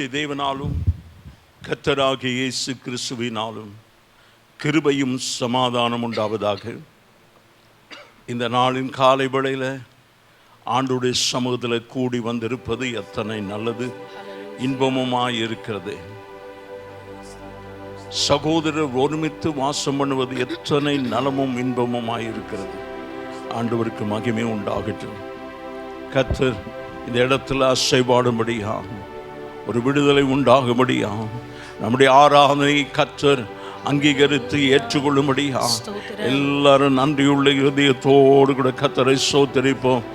பிதாவாகிய தேவனாலும் கர்த்தராகிய இயேசு கிறிஸ்துவினாலும் கிருபையும் சமாதானம் உண்டாவதாக. இந்த நாளின் காலை வேளையில் ஆண்டுடைய சமூகத்தில் கூடி வந்திருப்பது எத்தனை நல்லது, இன்பமுமாய் இருக்கிறது. சகோதரர் ஒருமித்து வாசம் பண்ணுவது எத்தனை நலமும் இன்பமுமாய் இருக்கிறது. ஆண்டவருக்கு மகிமை உண்டாகட்டும். கர்த்தர் இந்த இடத்துல அசைபாடும்படியாகும், ஒரு விடுதலை உண்டாகும்படியாகும், நம்முடைய ஆராதனை கர்த்தர் அங்கீகரித்து ஏற்றுக்கொள்ளும்படியாகும். எல்லாரும் நன்றியுள்ள இதயத்தோடு கூட கர்த்தரை ஸ்தோத்திரிப்போம்.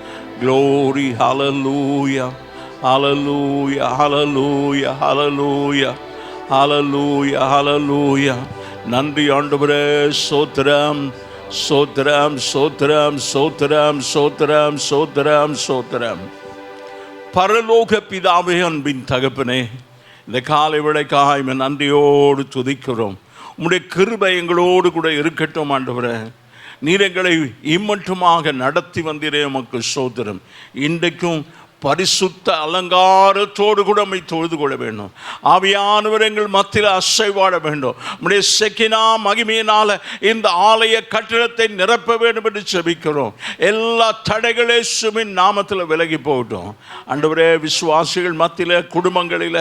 Glory, hallelujah, hallelujah, hallelujah, hallelujah, hallelujah, hallelujah. நன்றி ஆண்டவரே, ஸ்தோத்திரம் ஸ்தோத்திரம் ஸ்தோத்திரம் ஸ்தோத்திரம் ஸ்தோத்திரம் ஸ்தோத்திரம் ஸ்தோத்திரம். பரலோக பிதாவே, அன்பின் தகப்பனே, இந்த காலை வேளைக்காக நன்றியோடு துதிக்கிறோம். உம்முடைய கிருபை எங்களோடு கூட இருக்கட்டும் ஆண்டவரே. நீர் எங்களை இம்மட்டுமாக நடத்தி வந்தீரே, உமக்கு ஸ்தோத்திரம். இன்றைக்கும் பரிசுத்த அலங்காரத்தோடு கூட நம்மை தொழுது கொள்ள வேண்டும். ஆவியானவர் எங்கள் மத்தியில் அசைவாட வேண்டும். நம்முடைய செக்கினா மகிமையினால் இந்த ஆலய கட்டிடத்தை நிரப்ப வேண்டும் என்று ஜெபிக்கிறோம். எல்லா தடைகளே இயேசுவின் நாமத்தில் விலகி போகட்டும் ஆண்டவரே. விசுவாசிகள் மத்தியில், குடும்பங்களில்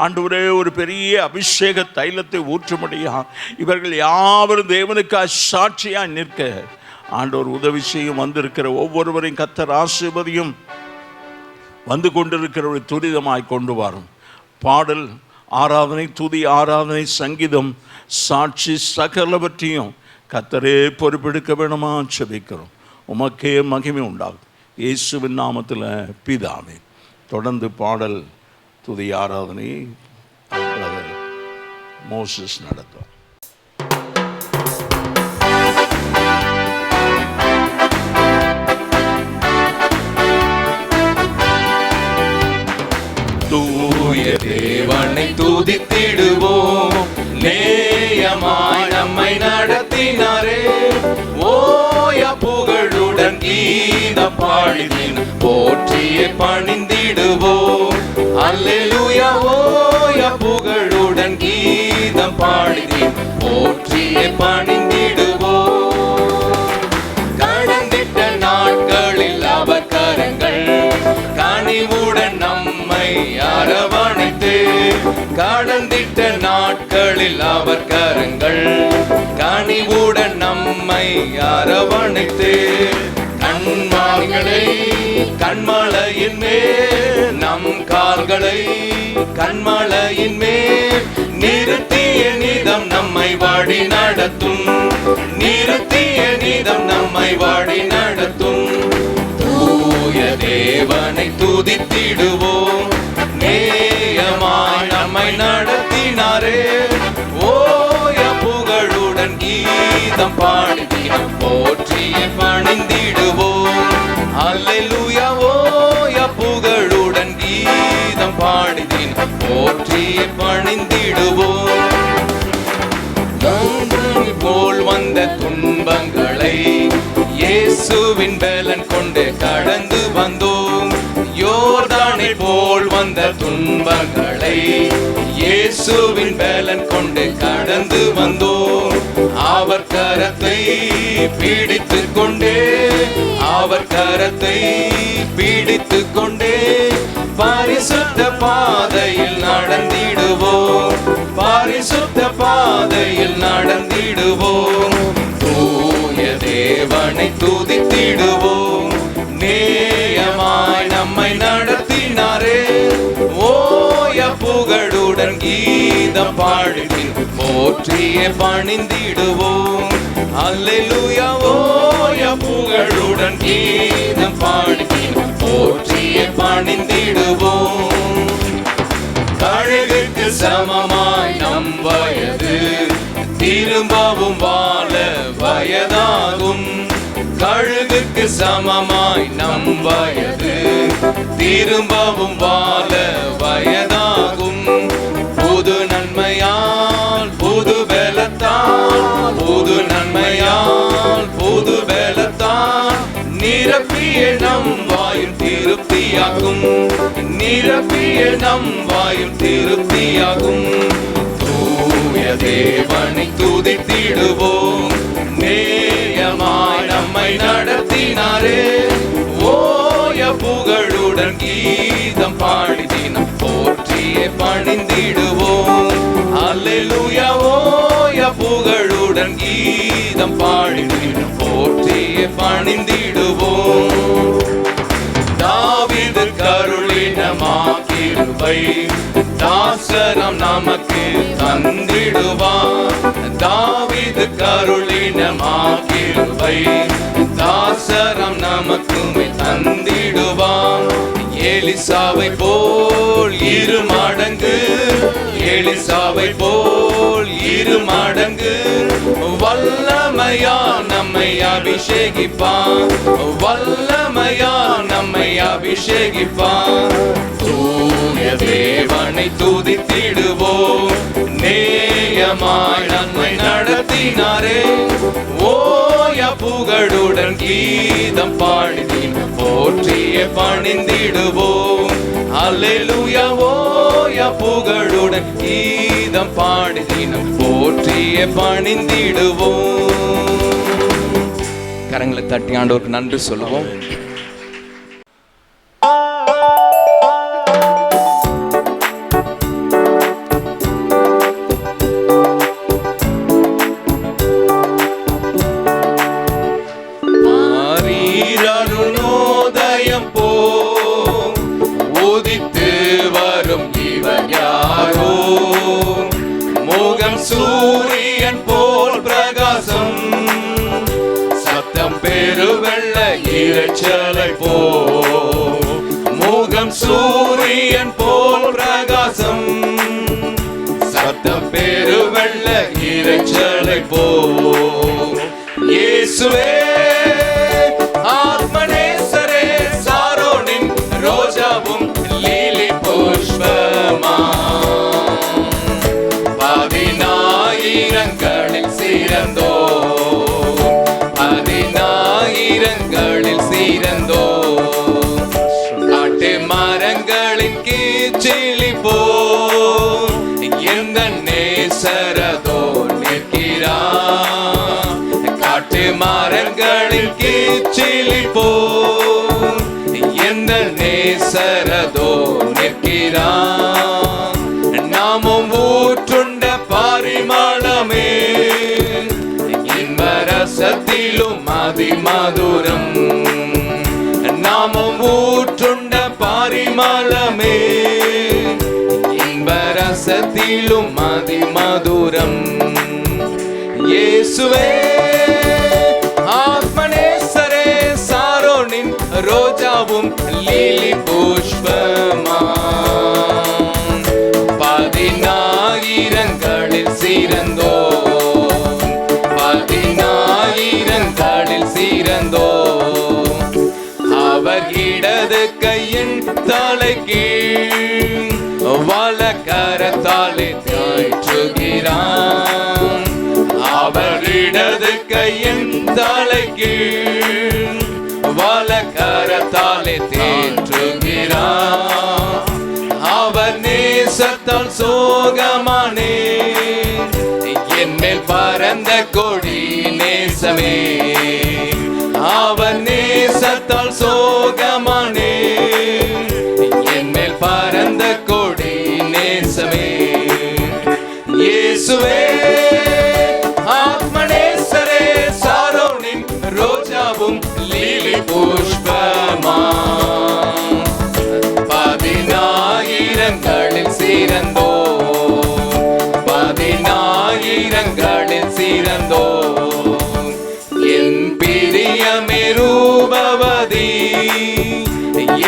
ஆண்டவரே ஒரு பெரிய அபிஷேக தைலத்தை ஊற்றும்படியா இவர்கள் யாவரும் தேவனுக்கு சாட்சியாக நிற்க ஆண்டவர் உதவி செய்யும். வந்திருக்கிற ஒவ்வொருவரையும் கர்த்தர் ஆசீர்வதியும். வந்து கொண்டிருக்கிறவரை துரிதமாய் கொண்டு வரும். பாடல், ஆராதனை, துதி, ஆராதனை, சங்கீதம், சாட்சி சகலவற்றையும் கர்த்தரே பொறுப்பெடுக்க வேணுமா ஜெபிக்கிறோம். உமக்கே மகிமை உண்டாகும் இயேசுவின் நாமத்தில் பிதாவே. தொடர்ந்து பாடல், துதி, ஆராதனை மோசஸ் நடத்தும். தூய தேவனை துதித்திடுவோம், நேயமாய் நம்மை நடத்தினாரே. ஓய புகழுடன் கீதம் பாடினேன், போற்றியே பணிந்திடுவோம். அல்லேலூயா. ஓய புகழுடன் கீதம் பாடினேன், போற்றியே பணிந்திடுவோம். கடந்திட்ட நாட்களில் அவர் கரங்கள் கனிவுடன் நம்மை அரவணைத்து, கடந்திட்ட நாட்களில் அவர் கரங்கள் கனிவுடன் நம்மை அரவணைத்து, கண்மாய்களை கண்மலையின் மேல், நம் கால்களை கண்மலையின் மேல் நிறுத்திய நிதம் நம்மை வழி நடத்தும், நிறுத்திய நிதம் நம்மை வழி நடத்தும். தூய தேவனை துதித்திடுவோம், நேயமாய் நம்மை நடத்தினாரே. ஓய புகழுடன் கீதம் பாடினோம், போற்றியே பணிந்திடுவோம். அல்லேலூயா. ஓய புகழுடன் கீதம் பாடினோம், போற்றியே பணிந்திடுவோம். போல் வந்த துன்பங்களை இயேசுவின் பலன் கொண்டு கடந்து வந்தோம். யோர்தானை போல் வந்த துன்பங்களை இயேசுவின் பலன் கொண்டு கடந்து வந்தோம். அவர் கரத்தை பிடித்துக் கொண்டே, அவர் கரத்தை பிடித்துக் கொண்டே பரிசுத்த பாதையில் நடந்திடுவோம், பரிசுத்த பாதையில் நடந்திடுவோம். தூய தேவனை துதித்திடுவோம், நேயமாய் நம்மை நடத்தினாரே. ஓய புகழுடன் கீதம் பாடுகின், போற்றியே பணிந்திடுவோம். அல்லேலூயா. ஓய புகழுடன் கீதம் பாடுகின், போற்றியே பணிந்திடுவோம். கழுகுக்கு சமமாய் நம் வயது திரும்பவும் வாழ வயதாகும். கழுகுக்கு சமமாய் நம் வயது திரும்பவும் வாழ வயதாகும். புது நன்மையால் புது பலத்தால், புது நன்மையால் புது பலத்தால் நிற நிரப்பிய நம் வாயும் திருப்தியாகும், நிரப்பிய நம் வாயும் திருப்தியாகும். தூய தேவனை துதித்திடுவோம், நேயமாய் நம்மை நடத்தினாரே. ஓய புகழுடன் கீதம் பாடி தினம் போற்றியே பணிந்திடுவோம். அல்லேலூயா. ஓய புகழுடன் கீதம் பாடி தினம் போற்றியே பணிந்திடுவோம். தாவீது கருளினமாக்கிருபை தாசரம் நமக்கு தந்திடுவார். தாவீது கருளினமாக்கிருபை தாசரம் நமக்குமே தந்திடுவார். எலிசாவை போல் 2 மடங்கு, எலிசாவை போல் 2 மடங்கு வல்லமையா நம்மை அபிஷேகிப்பான், வல்லமையா நம்மை அபிஷேகிப்பான். தூய தேவனை துதித்திடுவோம், நேயமாய் நம்மை நடத்தினாரே. ஓய புகழுடன் கீதம் பாடி போற்றிய பணிந்திடுவோம். அல்லேலூயா. ஓய புகழுடன் கீதம் பாடி போற்றிய பணிந்திடுவோம். கரங்களை தட்டி ஆண்டவருக்கு நன்றி சொல்லுவோம். அருணோதயம் போ உதித்து வரும் இவர் யாரோ, முகம் சூரியன் போல் பிரகாசம், சத்தம் பெருவெள்ள இரைச்சலை போ. முகம் சூரியன் போல் பிரகாசம், சத்தம் பெருவெள்ள இரைச்சலை போ. இயேசுவே ஆத்மநேசரே, சாரோனின் ரோஜாவும் லீலி புஷ்பமா, 10,000ங்களில் சிறந்தோ, 10,000ங்களில் சிறந்தோ. காட்டு மரங்களின் கீச்சிலி போ எந்த நேசரதோ நிற்கிறார். காட்டு மரங்களின் கீச்சிலி போ எந்த நேசரதோ நிற்கிறார். நாமும் ஊற்றுண்ட பரிமளமே, இன்பரசத்திலும் அதிமதுரம். நாமும் ஊற்றுண்ட பரிமளமே, இன்பரசத்திலும் அதிமதுரம். இயேசுவே ஆத்மநேசரே, சாரோனின் ரோஜாவும் லீலி புஷ்பமா, 10,000ங்களில் சிறந்தோ, 10,000ங்களில் சிறந்தோ. அவர் இடது கையின் தலை கீழ் வலக்கரத்தாலே தாழ்த்துகிறான். அவர் இடது கையின் தலை கீழ் வலக்கரத்தாலே தேற்றுகிறான். அவர் நேசத்தால் சோகமானே, என் மேல் பறந்த கொடி நேசமே. அவர் நேசத்தால் சோகமானே, என் மேல் பறந்த கொடி நேசமே. இயேசுவே ஆத்மநேசரே, சாரோனின் ரோஜாவும் லீலி புஷ்பமா, 10,000ங்களில் சிறந்தோ, 10,000ங்களில் சிறந்தோ. என் பிரியமே ரூபவதி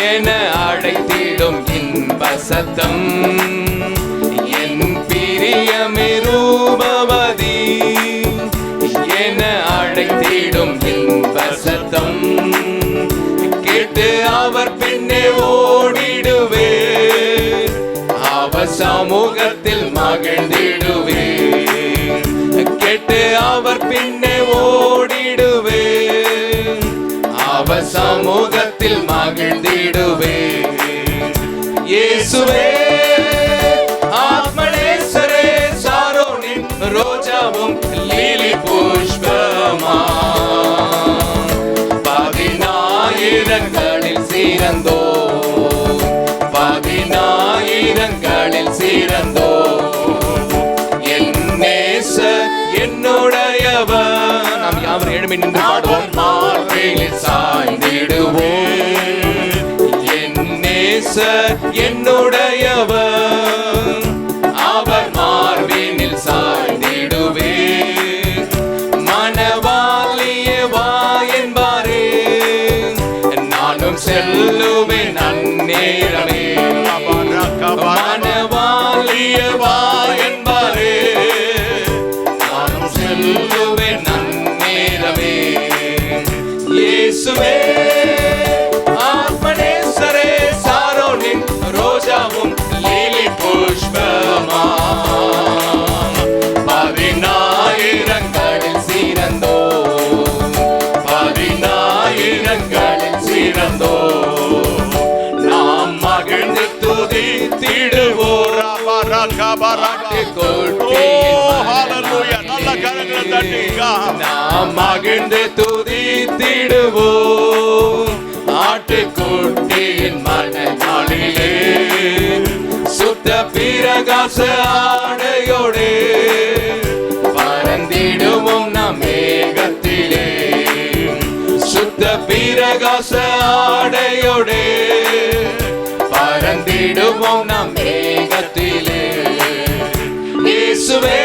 என அழைத்திடும் இன்ப சத்தம். என் பிரியமே ரூபவதி என அழைத்திடும் இன்ப சத்தம். கேட்டு அவர் பின்னே ஓடிடுவே, அவர் சமூகத்தில் மகிழ்ந்திடுவே. கேட்டு அவர் பின்னே ஓடிடுவே, அவர் சமூகத்தில் சமூகத்தில் மகிழ்ந்திடுவே. இயேசுவே ஆத்மநேசரே, சாரோனின் ரோஜாவும் லீலி புஷ்பமா, பதினாயிரங்களில் சீரந்தோ, பதினாயிரங்களில் சீரந்தோ, என் நேசர் என்னுடையவர். நாம் யாவரும் எழும்பி நின்று பாடுவோம். மார்பில் சாய்ந்திடுவோம், என் நேசர் என்னுடையவர், அவர் மார்பினில் சாய்ந்திடுவே. மனவாளியே வா என்பாரே, நானும் செல்லுவேன் அந்நேரமே. மனவாளியே வா என்பாரே, நானும் செல்லுவேன் அந்நேரமே. இயேசுவே ஆத்மநேசரே, சாரோனின் ரோஜாவும் லீலி புஷ்பமா, பதினாயிரங்களில் சீரந்தோ, பதினாயிரங்களில் சீரந்தோ, நாம் மகிழ்ந்து துதித்திடுவோம். நாம் மகிழ்ந்து துதித்திடுவோம், ஆட்டுக்குட்டியின் மனநாளிலே, சுத்த பிரகாச ஆடையோடே, பறந்திடுவோம் நம் மேகத்திலே, சுத்த பிரகாச ஆடையோடே, பறந்திடுவோம் நம் மேகத்திலே. இயேசுவே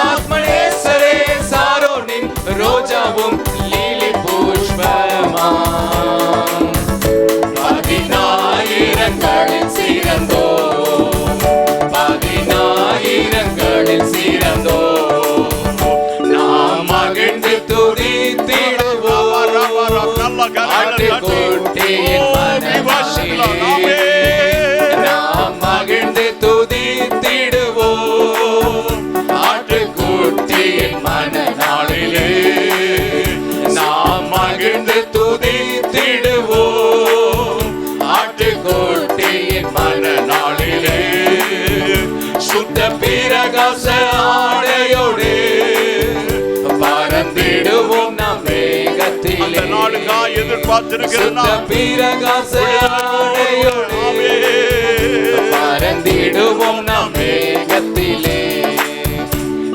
ஆத்மநேசரே, சாரோனின் ரோஜாவும் லீலி புஷ்பமா, பதினாயிரங்களில் சீரந்தோ, பதினாயிரங்களில் சீரந்தோ, நாம் மகிழ்ந்து துதித்திடுவோம், ஆட்டுக்குட்டியின் மனநாளிலே, நாம் மகிழ்ந்து துதித்திடுவோம், ஆட்டுக்குட்டியின் மனநாளிலே, நாம் மகிழ்ந்து துதித்திடுவோம், ஆட்டுக்குட்டியின் மனநாளிலே, சுத்த பிரகாச ஆடையோடே, பறந்திடுவோம் நம் மேகத்திலே. சுத்த பிரகாச ஆடையோடே, பறந்திடுவோம் நம் மேகத்திலே.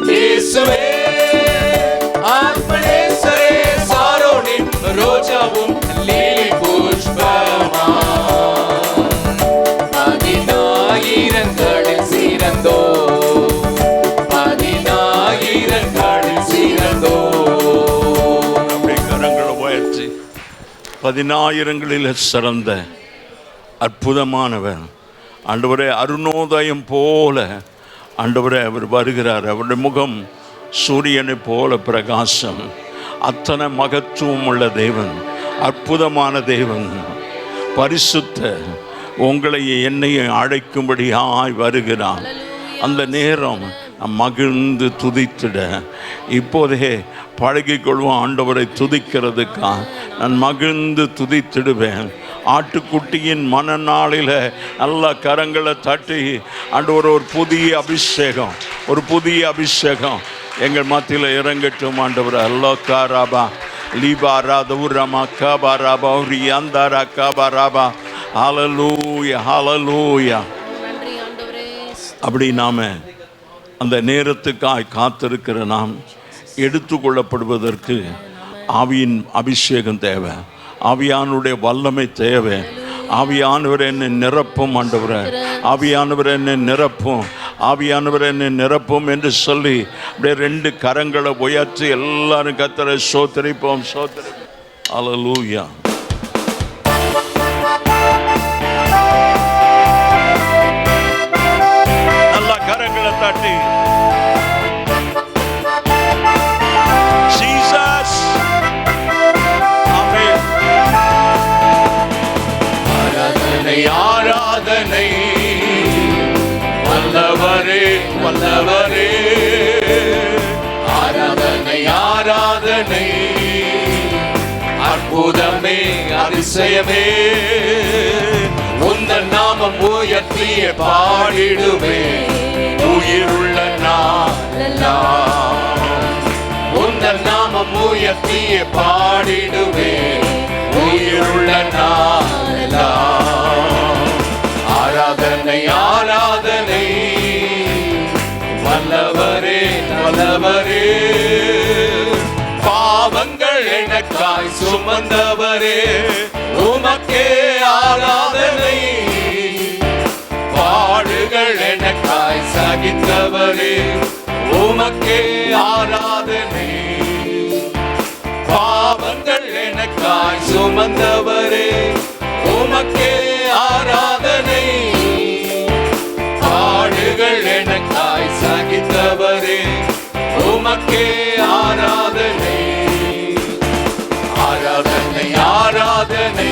இயேசுவே ஆத்மநேசரே, சாரோனின் ரோஜாவும் லீலி புஷ்பமா, பதினாயிரங்களில் சீரந்தோ, பதினாயிரங்களில் சீரந்தோ. கரங்களை உயர்த்தி, பதினாயிரங்களில் சிறந்த அற்புதமானவர் ஆண்டவரே, அருணோதயம் போல ஆண்டவரே அவர் வருகிறார். அவருடைய முகம் சூரியனை போல பிரகாசம். அத்தனை மகத்துவம் உள்ள தேவன், அற்புதமான தேவன், பரிசுத்த, உங்களை என்னையை அழைக்கும்படியாய் வருகிறார். அந்த நேரம் மகிழ்ந்து துதித்திட இப்போதே பழகிக்கொள்வோம். ஆண்டவரை துதிக்கிறதுக்கா நான் மகிழ்ந்து துதித்திடுவேன். ஆட்டுக்குட்டியின் மனநாளில் நல்ல கரங்களை தட்டி ஆண்டவர் ஒரு புதிய அபிஷேகம், ஒரு புதிய அபிஷேகம் எங்கள் மத்தியில் இறங்கட்டும். ஆண்டவர் அல்லா காராபா லீபாரா தூரமா காபாராபா ரியாந்தாரா காபாராபா. ஹல்லேலூயா, ஹல்லேலூயா. அப்படி நாம் அந்த நேரத்துக்காய் காத்திருக்கிற நாம் எடுத்துக்கொள்ளப்படுவதற்கு ஆவியின் அபிஷேகம் தேவை, ஆவியானுடைய வல்லமை தேவை. ஆவியானவர் என்னை நிரப்பும் ஆண்டவரே, ஆவியானவர் என்னை நிரப்பும், ஆவியானவர் என்னை நிரப்பும் என்று சொல்லி அப்படியே ரெண்டு கரங்களை உயர்த்தி எல்லாரும் கர்த்தரை ஸ்தோத்திரிப்போம், ஸ்தோத்திரிப்போம். ஹல்லேலூயா. நல்லா கரங்களை தட்டி ஜீசஸ். ஆமென். ஆராதனை, ஆராதனை, வல்லவரே, வல்லவரே. ஆராதனை, ஆராதனை, அற்புதமே அதிசயமே உந்தன் நாமம் உயர்த்திய பாடிடுவே உயிருள்ள நாளெல்லாம் உந்தன் நாமம் உயர்த்திய பாடிடுவே உயிருள்ள நாளெல்லாம் ஆராதனை ஆராதனை வல்லவரே நல்லவரே பாவங்கள் எனக்காய் சுமந்தவரே உமக்கே ஆராதனை பாடுகள் எனக்காய் சகித்தவரே உமக்கே ஆராதனை பாவங்கள் எனக்காய் சுமந்தவரே உமக்கே ஆராதனை பாடுகள் எனக்காய் சகித்தவரே உமக்கே ஆராதனை ஆராதனை ஆராதனை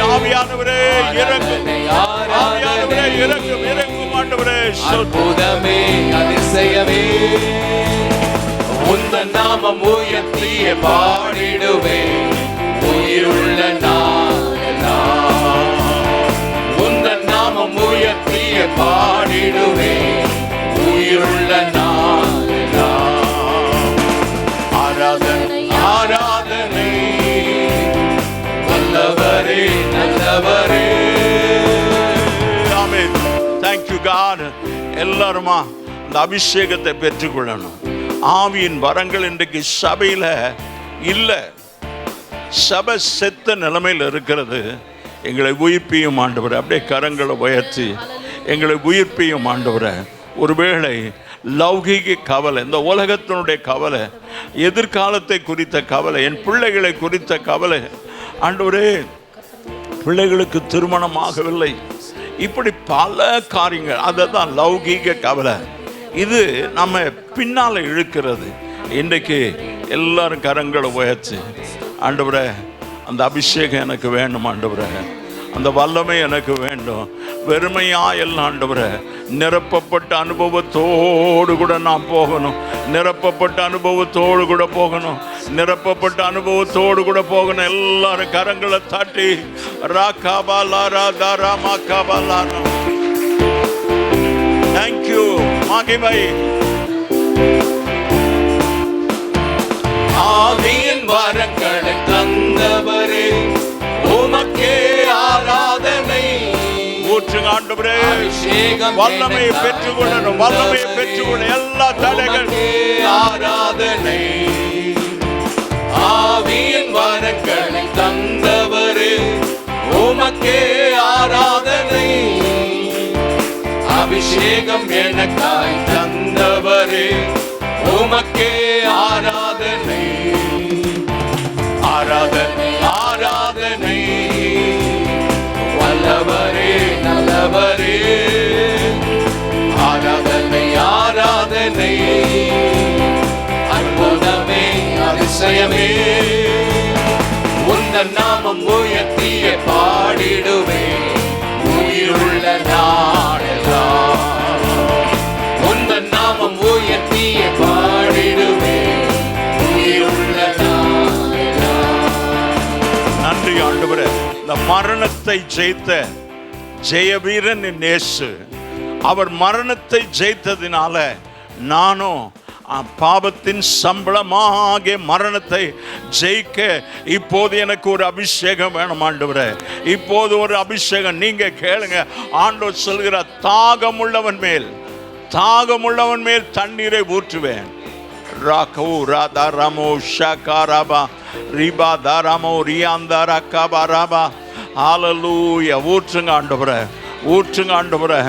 ஆவியானவரே இறங்கும், ஆவியானவரே இறங்கும், இறங்கும் ஆண்டவரே. அற்புதமே அதிசயமே உந்தன் நாமம் உயர்த்திய பாடிடுவே உயிருள்ள நாளெல்லாம் உந்தன் நாமம் உயர்த்திய பாடிடுவே உயிருள்ள நாளெல்லாம் ஆராதனை ஆராதனை வல்லவரே நல்லவரே. ஆமென். Thank you God. எல்லாருமா இந்த அபிஷேகத்தை பெற்றுக்கொள்ளணும். ஆவியின் வரங்கள் இன்றைக்கு சபையில இல்ல, சபை செத்த நிலைமையில் இருக்கிறது. எங்களை உயிர்ப்பியும் ஆண்டவரே. அப்படியே கரங்களை உயர்த்தி எங்களை உயிர்ப்பியும் ஆண்டவரே. ஒருவேளை லௌகீக கவலை, இந்த உலகத்தினுடைய கவலை, எதிர்காலத்தை குறித்த கவலை, என் பிள்ளைகளை குறித்த கவலை ஆண்டவரே, பிள்ளைகளுக்கு திருமணம் ஆகவில்லை, இப்படி பல காரியங்கள், அதை தான் லௌகீக கவலை. இது நம்ம பின்னால் இழுக்கிறது. இன்றைக்கு எல்லாரும் கரங்களை உயர்த்தி ஆண்டவரே அந்த அபிஷேகம் எனக்கு வேண்டும் ஆண்டவரே, அந்த வல்லமை எனக்கு வேண்டும். வெறுமையா எல்லாம் ஆண்டவரே நிரப்பப்பட்ட அனுபவத்தோடு கூட நான் போகணும், நிரப்பப்பட்ட அனுபவத்தோடு கூட போகணும், நிரப்பப்பட்ட அனுபவத்தோடு கூட போகணும். எல்லாரும் கரங்களை தட்டி ராகாபாலாரா தாரா மாகாபாலாரா. தேங்க்யூ மகிமை. ஆவியின் வரங்களை தந்தவரே உமக்கே ஆராதனை. ஊற்றுங்க ஆண்டவரே, அபிஷேகம் வல்லமையை பெற்றுக்கொள்ளணும், வல்லமையை பெற்றுக்கொள்ள எல்லா தடைகள் ஆராதனை. ஆவியின் வரங்களை தந்தவரே உமக்கே ஆராதனை. அபிஷேகம் எனக்காய் தந்தவரே உமக்கே ஆராதனை. ஆராதனை ஆராதனை வல்லவரே நல்லவரே. ஆராதனை ஆராதனை அற்புதமே அதிசயமே உந்தன் நாமம் உயர்த்திய பாடிடுவே உயிருள்ள நாளெல்லாம் உந்தன் நாமம் உயர்த்திய பாடிடுவே உயிருள்ள நாளெல்லாம். நன்றி ஆண்டவரே. இந்த மரணத்தை ஜெயித்த ஜெயவீரன் இயேசு, அவர் மரணத்தை ஜெயித்ததினால நானும் பாவத்தின் சம்பளமாகிய மரணத்தை ஜெயிக்க இப்போது எனக்கு ஒரு அபிஷேகம் வேணும் ஆண்டவரே. இப்போது ஒரு அபிஷேகம் நீங்க கேளுங்க. ஆண்டவர் சொல்கிறார், தாகமுள்ளவன் மேல் தண்ணீரை ஊற்றுவேன். ராகோ ராதா ராமோ ஷகாராபா ரிபா தாராமோ ரியாந்தாரா காபாராபா. ஹல்லேலூயா. ஊற்றுங்க ஆண்டவரே, ஊற்றுங்க ஆண்டவரே.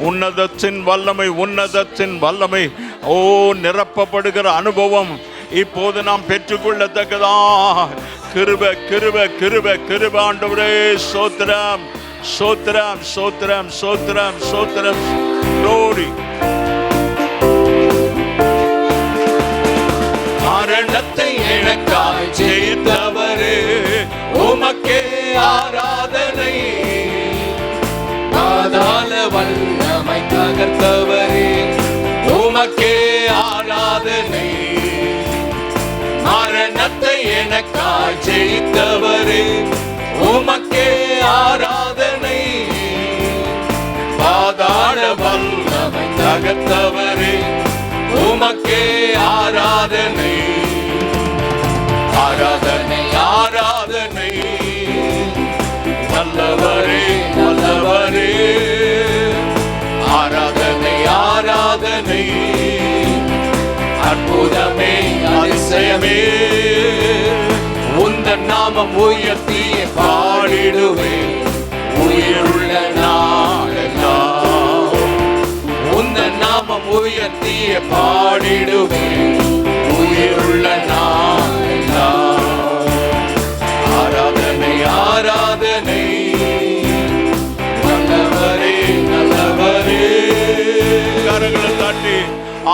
உன்னதத்தின் வல்லமை, உன்னதத்தின் வல்லமை, ஓ நிரப்பப்படுகிற அனுபவம் இப்போது நாம் பெற்றுக்கொள்ளத்தக்கதா. கிருபை கிருபை கிருபை கிருபை ஆண்டவரே. ஸ்தோத்திரம் ஸ்தோத்திரம் ஸ்தோத்திரம் ஸ்தோத்திரம் ஸ்தோத்திரம். glory. மரணத்தை எனக்காய் ஜெயித்தவரே உமக்கே ஆராதனை. பாதாள வல்லமை தகர்த்தவரே உமக்கே ஆராதனை. எனக்காய் ஜெயித்தவரே, உமக்கே ஆராதனை. பாதாள வல்லமை தகர்த்தவரே, உமக்கே ஆராதனை. ஆராதனை ஆராதனை, நல்லவரே நல்லவரே. ஆராதனை ஆராதனை, அற்புதமே அதிசயமே. உந்தன் நாமம் உயர்த்தி பாடிடுவேன் உயிருள்ள நாளெல்லாம். உந்தன் நாமம் உயர்த்தி பாடிடுவேன் உயிருள்ள நாளெல்லாம். ஆராதனை ஆராதனை, நல்லவரே நல்லவரே. கரங்களை தட்டி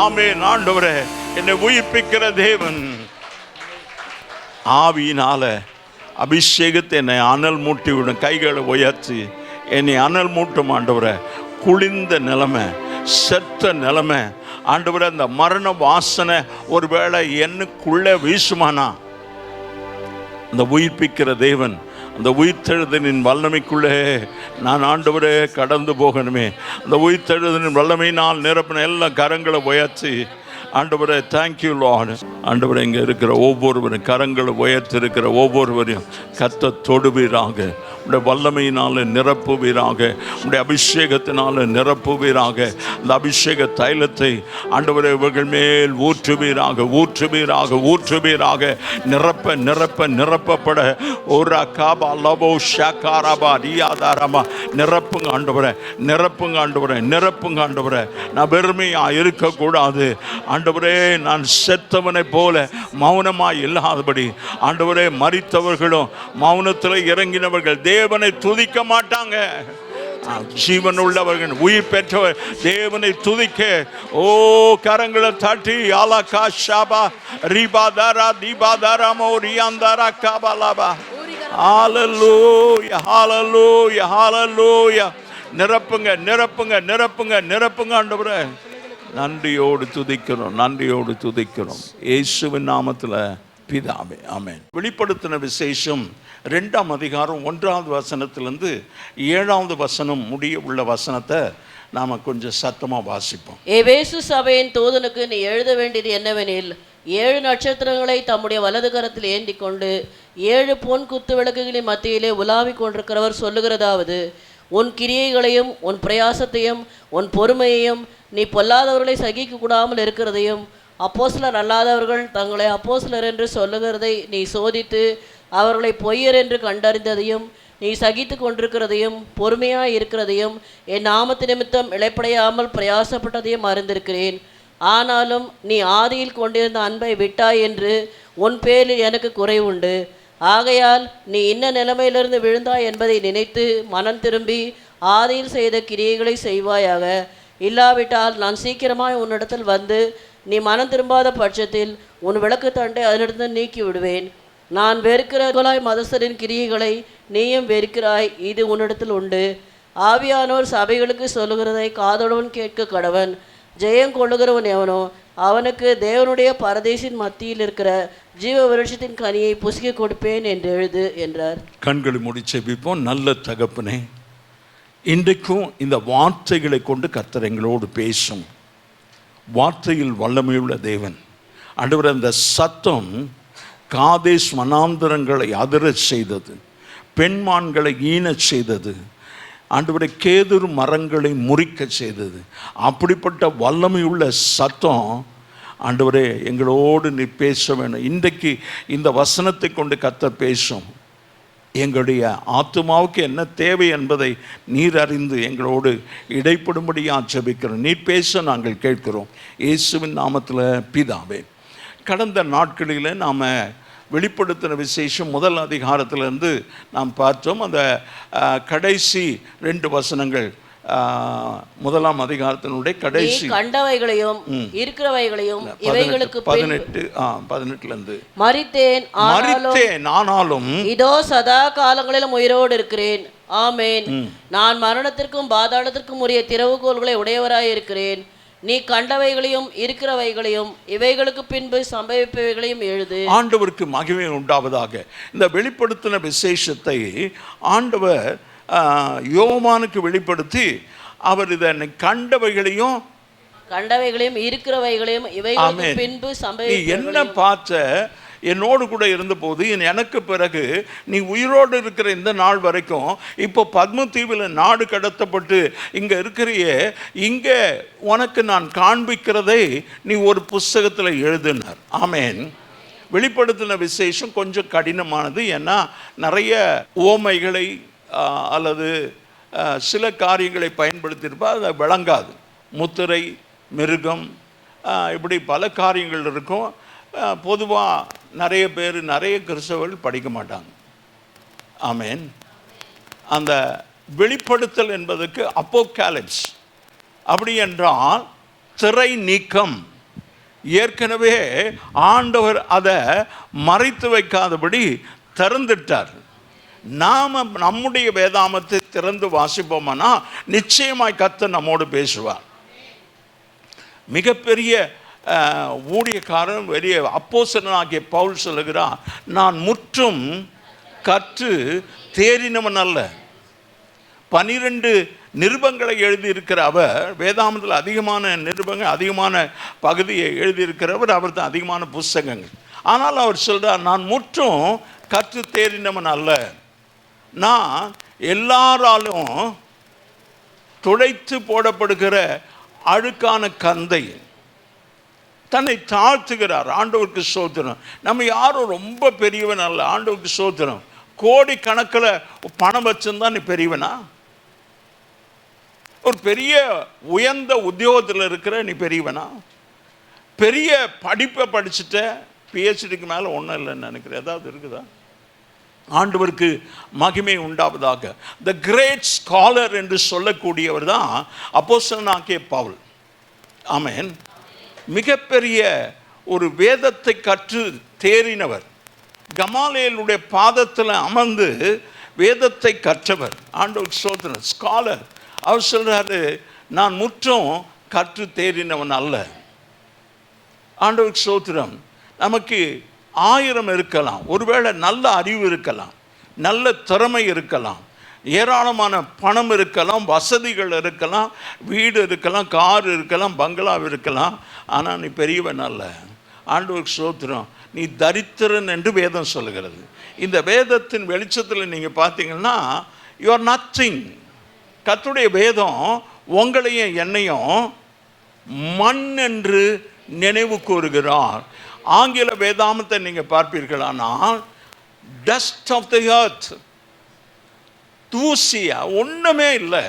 ஆமென். ஆண்டவரே, என்னை உயிர்ப்பிக்கிற தேவன், ஆவியினால அபிஷேகத்தை என்னை அனல் மூட்டி விடும். கைகளை உயர்த்தி என்னை அனல் மூட்டும் ஆண்டவரே. குளிர்ந்த நிலைமை, செத்த நிலைமை ஆண்டவரே, அந்த மரண வாசனை ஒருவேளை என்னுக்குள்ளே வீசுமானா, அந்த உயிர்ப்பிக்கிற தேவன், அந்த உயிர்த்தெழுதலின் வல்லமைக்குள்ளே நான் ஆண்டவரே கடந்து போகணுமே. அந்த உயிர்த்தெழுதலின் வல்லமையினால் நிரப்பின எல்லா கரங்களை உயர்த்தி ஆண்டவரே தேங்க்யூ லார்ட். ஆண்டவரே, இங்கே இருக்கிற ஒவ்வொருவரும் கரங்களை உயர்த்திருக்கிற ஒவ்வொருவரையும் கர்த்தர் தொடுவீராக. உடைய வல்லமையினால் நிரப்புவீராக, உடைய அபிஷேகத்தினால் நிரப்புவீராக. இந்த அபிஷேக தைலத்தை ஆண்டவரே இவர்கள் மேல் ஊற்றுவீராக, ஊற்றுவீராக, ஊற்றுவீராக. நிரப்ப நிரப்ப நிரப்பப்பட ஒரு காபா லபோ ஷாக்காராபா ரியாதாராமா. நிரப்புங்க ஆண்டவரே, நிரப்புங்க ஆண்டவரே, நிரப்புங்க ஆண்டவரே. நான் வெறுமையாக இருக்கக்கூடாது ஆண்டவரே. நான் செத்தவனை போல மௌனமாய் இல்லாதபடி ஆண்டவரே, மரித்தவர்களும் மௌனத்தில் இறங்கினவர்கள் தேவனை துதிக்க மாட்டாங்க. ஜீவன் உள்ளவர்கள், உயிர் பெற்றவர் தேவனை துதிக்க ஓ கரங்களை தட்டி ஆலாகா ஷாபா ரிபாதாரா தீபாதாராமோ ரியாந்தாரா காபாலாபா. ஹalleluya ஹalleluya ஹalleluya. நிரப்புங்க நிரப்புங்க நிரப்புங்க நிரப்புங்க ஆண்டவரே. நன்றியோடு துதிக்கிறோம், நன்றியோடு துதிக்கிறோம் இயேசுவின் நாமத்தில் பிதாவே, ஆமென். வெளிப்படுத்தின விசேஷம் 2ஆம் அதிகாரம் 1வது வசனத்திலிருந்து 7வது வசனம் முடிய உள்ள வசனத்தை நாம் கொஞ்சம் சத்தமாக வாசிப்போம். எபேசு சபையின் தூதனுக்கு நீ எழுத வேண்டியது என்னவெனில், 7 நட்சத்திரங்களை தம்முடைய வலது கரத்தில் ஏந்தி கொண்டு 7 பொன் குத்து விளக்குகளின் மத்தியிலே உலாவிக் கொண்டிருக்கிறவர் சொல்லுகிறதாவது, உன் கிரியைகளையும் உன் பிரயாசத்தையும் உன் பொறுமையையும் நீ பொல்லாதவர்களை சகிக்க கூடாமல் இருக்கிறதையும் அப்போஸ்தலர் அல்லாதவர்கள் தங்களை அப்போஸ்தலர் என்று சொல்லுகிறதை நீ சோதித்து அவர்களை பொய்யர் என்று கண்டறிந்ததையும் நீ சகித்து கொண்டிருக்கிறதையும் பொறுமையாக இருக்கிறதையும் என் நாமத்து நிமித்தம் இளைப்படையாமல் பிரயாசப்பட்டதையும் அறிந்திருக்கிறேன். ஆனாலும் நீ ஆதியில் கொண்டிருந்த அன்பை விட்டாய் என்று உன் பேரில் எனக்கு குறைவுண்டு. ஆகையால் நீ இன்ன நிலைமையிலிருந்து விழுந்தாய் என்பதை நினைத்து மனம் திரும்பி ஆதியில் செய்த கிரியைகளை செய்வாயாக. இல்லாவிட்டால் நான் சீக்கிரமாய் உன்னிடத்தில் வந்து நீ மனம் திரும்பாத பட்சத்தில் உன் விளக்கு தண்டை அதிலிருந்து நீக்கி விடுவேன். நான் வெறுக்கிறவர்களாய் மதஸ்தரின் கிரியைகளை நீயும் வெறுக்கிறாய், இது உன்னிடத்தில் உண்டு. ஆவியானோர் சபைகளுக்கு சொல்லுகிறதை காதோடவன் கேட்க கடவன். ஜெயம் கொள்ளுகிறவன் எவனோ அவனுக்கு தேவனுடைய பரதேசின் மத்தியில் இருக்கிற ஜீவ விருட்சத்தின் கனியை புசிக்க கொடுப்பேன் என்று எழுது என்றார். கண்களை மூடி ஜெபிப்போம். நல்ல தகப்பனே, இன்றைக்கும் இந்த வார்த்தைகளை கொண்டு கர்த்தர் எங்களோடு பேசும். வார்த்தையில் வல்லமையுள்ள தேவன் ஆண்டவரே, அந்த சத்தம் காதேஸ் வனாந்தரங்களை அதிரச் செய்தது, பெண்மான்களை ஈனச் செய்தது, ஆண்டவரே கேதுரு மரங்களை முறிக்க செய்தது. அப்படிப்பட்ட வல்லமையுள்ள சத்தம் ஆண்டவரே எங்களோடு நீ பேச வேணும். இன்றைக்கு இந்த வசனத்தை கொண்டு கர்த்தர் பேசும். எங்களுடைய ஆத்துமாவுக்கு என்ன தேவை என்பதை நீர் அறிந்து எங்களோடு இடைப்படும்படியாக ஜெபிக்கிறோம். நீர் பேச நாங்கள் கேட்கிறோம் இயேசுவின் நாமத்தில் பிதாவே. கடந்த நாட்களில் நாம் வெளிப்படுத்தின விசேஷம் 1 அதிகாரத்திலிருந்து நாம் பார்த்தோம். அந்த கடைசி 2 வசனங்கள் 1 அதிகாரத்தினுடைய கடைசி கண்டவைகளையும் இருக்கிறவைகளையும் இவைகளுக்கு 18 மரித்தேன் ஆனாலும் இதோ சதா காலங்களிலும் உயிரோடு இருக்கிறேன். ஆமேன். நான் மரணத்திற்கும் பாதாளத்திற்கும் உரிய திறவுகோல்களை உடையவராய் இருக்கிறேன். நீ கண்டவைகளையும் இருக்கிறவைகளையும் இவைகளுக்கு பின்பு சம்பவிப்பவைகளையும் எழுது. ஆண்டவருக்கு மகிமை உண்டாவதாக. இந்த வெளிப்படுத்தின விசேஷத்தை ஆண்டவர் யோவானுக்கு வெளிப்படுத்தி அவர் இதனை கண்டவைகளையும் இருக்கிறவைகளையும் இவைகளுக்கு பின்பு நீ என்ன பார்த்த, என்னோடு கூட இருந்தபோது எனக்கு பிறகு நீ உயிரோடு இருக்கிற இந்த நாள் வரைக்கும் இப்போ பத்மதீவில் நாடு கடத்தப்பட்டு இங்கே இருக்கிறையே, இங்கே உனக்கு நான் காண்பிக்கிறதை நீ ஒரு புஸ்தகத்தில் எழுதினார். ஆமேன். வெளிப்படுத்தின விசேஷம் கொஞ்சம் கடினமானது. ஏன்னா நிறைய உவமைகளை அல்லது சில காரியங்களை பயன்படுத்தியிருப்பால் அது விளங்காது. முத்திரை, மிருகம், இப்படி பல காரியங்கள் இருக்கும். பொதுவாக நிறைய பேர், நிறைய கிறிஸ்தவர்கள் படிக்க மாட்டாங்க. ஆமேன். அந்த வெளிப்படுத்தல் என்பதற்கு அப்போகாலிப்ஸ் அப்படி என்றால் திரை நீக்கம். ஏற்கனவே ஆண்டவர் அதை மறைத்து வைக்காதபடி திறந்துட்டார். நாம் நம்முடைய வேதாமத்தை திறந்து வாசிப்போம்னா நிச்சயமாய் கர்த்தர் நம்மோடு பேசுவார். மிகப்பெரிய ஊழியக்காரன், பெரிய அப்போஸ்தலனாகிய பவுல் சொல்லுகிறான், நான் முற்றும் கற்று தேறினவன் அல்ல. 12 நிருபங்களை எழுதியிருக்கிற அவர், வேதாமத்தில் அதிகமான நிருபங்கள், அதிகமான பகுதியை எழுதியிருக்கிறவர் அவர் தான், அதிகமான புஸ்தகங்கள். ஆனால் அவர் சொல்கிறார், நான் முற்றும் கற்று தேறினவன் அல்ல. நான் எல்லாராலும் துடைத்து போடப்படுகிற அழுக்கான கந்தை. தன்னை தாழ்த்துகிறார். ஆண்டவருக்கு ஸ்தோத்திரம். நம்ம யாரும் ரொம்ப பெரியவன் அல்ல. ஆண்டவருக்கு ஸ்தோத்திரம். கோடி கணக்கில் பணம் வச்சிருந்தா நீ பெரியவனா? ஒரு பெரிய உயர்ந்த உத்தியோகத்தில் இருக்கிற நீ பெரியவனா? பெரிய படிப்பை படிச்சுட்ட, பிஹெச்டிக்கு மேலே ஒன்றும் இல்லைன்னு நினைக்கிறேன். ஏதாவது இருக்குதா? ஆண்டவருக்கு மகிமை உண்டாவதாக. த கிரேட் ஸ்காலர் என்று சொல்லக்கூடியவர் தான் அப்போஸ்தலனாகிய பவுல். ஆமென். மிகப்பெரிய ஒரு வேதத்தை கற்று தேறினவர். கமாலியேலுடைய பாதத்தில் அமர்ந்து வேதத்தை கற்றவர். ஆண்டவர் ஸ்தோத்திரம். ஸ்காலர். அவர் சொல்றாரு, நான் முற்றும் கற்று தேறினவன் அல்ல. ஆண்டவர் ஸ்தோத்திரம். நமக்கு 1000 இருக்கலாம், ஒருவேளை நல்ல அறிவு இருக்கலாம், நல்ல திறமை இருக்கலாம், ஏராளமான பணம் இருக்கலாம், வசதிகள் இருக்கலாம், வீடு இருக்கலாம், கார் இருக்கலாம், பங்களா இருக்கலாம். ஆனால் நீ பெரியவன் அல்ல. ஆண்டவருக்கு ஸ்தோத்திரம். நீ தரித்திரன் என்று வேதம் சொல்லுகிறது. இந்த வேதத்தின் வெளிச்சத்தில் நீங்கள் பார்த்தீங்கன்னா யூ ஆர் நத்திங். கர்த்தருடைய வேதம் உங்களையும் என்னையும் மண் என்று நினைவு கூறுகிறார். ஆங்கில வேதாமத்தை நீங்கள் பார்ப்பீர்களானால் டஸ்ட் ஆஃப் த எர்த், தூசியா, ஒன்றுமே இல்லை.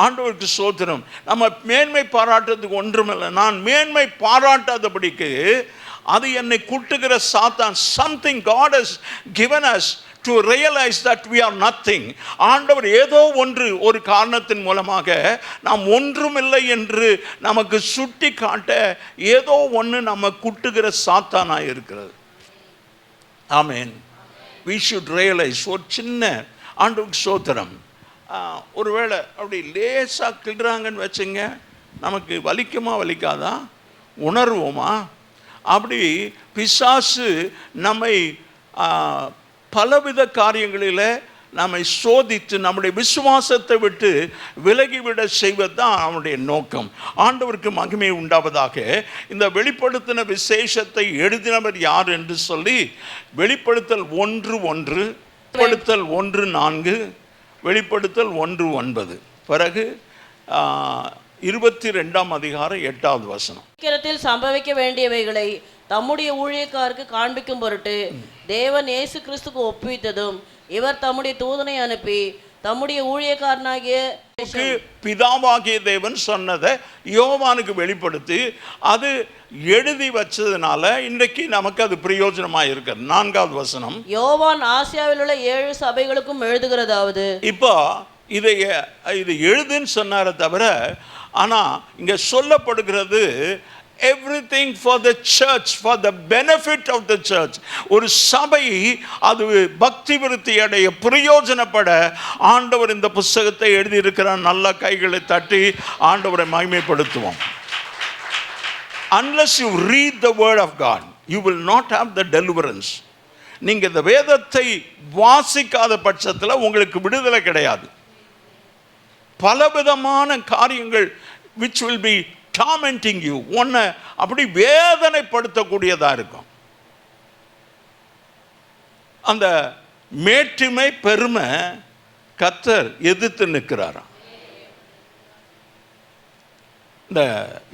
ஆண்டவருக்கு ஸ்தோத்திரம். நம்ம மேன்மை பாராட்டுறதுக்கு ஒன்றுமில்லை. நான் மேன்மை பாராட்டாதபடிக்கு அது என்னை கூட்டுகிற சாத்தான். Something God has given us to realize that we are nothing. ஆண்டவர் ஏதோ ஒரு காரணத்தின் மூலமாக நாம் ஒன்றுமில்லை என்று நமக்கு சுட்டி காட்ட ஏதோ ஒன்று நம்ம கூட்டுகிற சாத்தானாக இருக்கிறது. ஆமென். we should realize. ஒரு சின்ன ஆண்டவருக்கு ஸ்தோத்திரம். ஒருவேளை அப்படி லேசாக கிள்றாங்கன்னு வச்சுங்க, நமக்கு வலிக்குமா வலிக்காதா? உணர்வோமா? அப்படி பிசாசு நம்மை பலவித காரியங்களில் நம்மை சோதித்து நம்முடைய விசுவாசத்தை விட்டு விலகிவிட செய்வது தான் அவனுடைய நோக்கம். ஆண்டவருக்கு மகிமை உண்டாவதாக. இந்த வெளிப்படுத்தின விசேஷத்தை எழுதினவர் யார் என்று சொல்லி வெளிப்படுத்தல் 1:1, வெளிப்படுத்தல் 1:4, வெளிப்படுத்தல் 1:9, பிறகு 22ஆம் அதிகாரம் 8வது வசனம். சீக்கிரத்தில் சம்பவிக்க வேண்டியவைகளை தம்முடைய ஊழியக்காருக்கு காண்பிக்கும் பொருட்டு தேவன் இயேசு கிறிஸ்துக்கு ஒப்புவித்ததும் இவர் தம்முடைய தூதனை அனுப்பி தம்முடைய ஊழியக்காரனாகிய பிதாவாகிய தேவன் சொன்னதை யோவானுக்கு வெளிப்படுத்தி அது எழுதி வச்சதுனால இன்றைக்கு நமக்கு அது பிரயோஜனமாக இருக்கிறது. 4வது வசனம். யோவான் ஆசியாவில் உள்ள 7 சபைகளுக்கும் எழுதுகிறதாவது. இப்போ இது எழுதுன்னு சொன்னார தவிர, ஆனால் இங்கே சொல்லப்படுகிறது everything for the church, for the benefit of the church. ஒரு சபை அது பக்தி விருத்தி அடைய பிரயோஜனப்பட ஆண்டவர் இந்த புஸ்தகத்தை எழுதியிருக்கிறார். நல்ல கைகளை தட்டி ஆண்டவரை மகிமைப்படுத்துவோம். unless you read the word of God, you will not have the deliverance. நீங்க இந்த வேதத்தை வாசிக்காத பட்சத்தில் உங்களுக்கு விடுதலை கிடையாது. பலவிதமான காரியங்கள் which will be tormenting you, ஒன்ன அப்படி வேதனைப்படுத்தக்கூடியதா இருக்கும். அந்த மேட்டிமை பெருமை கர்த்தர் எதிர்த்து நிற்கிறாராம். இந்த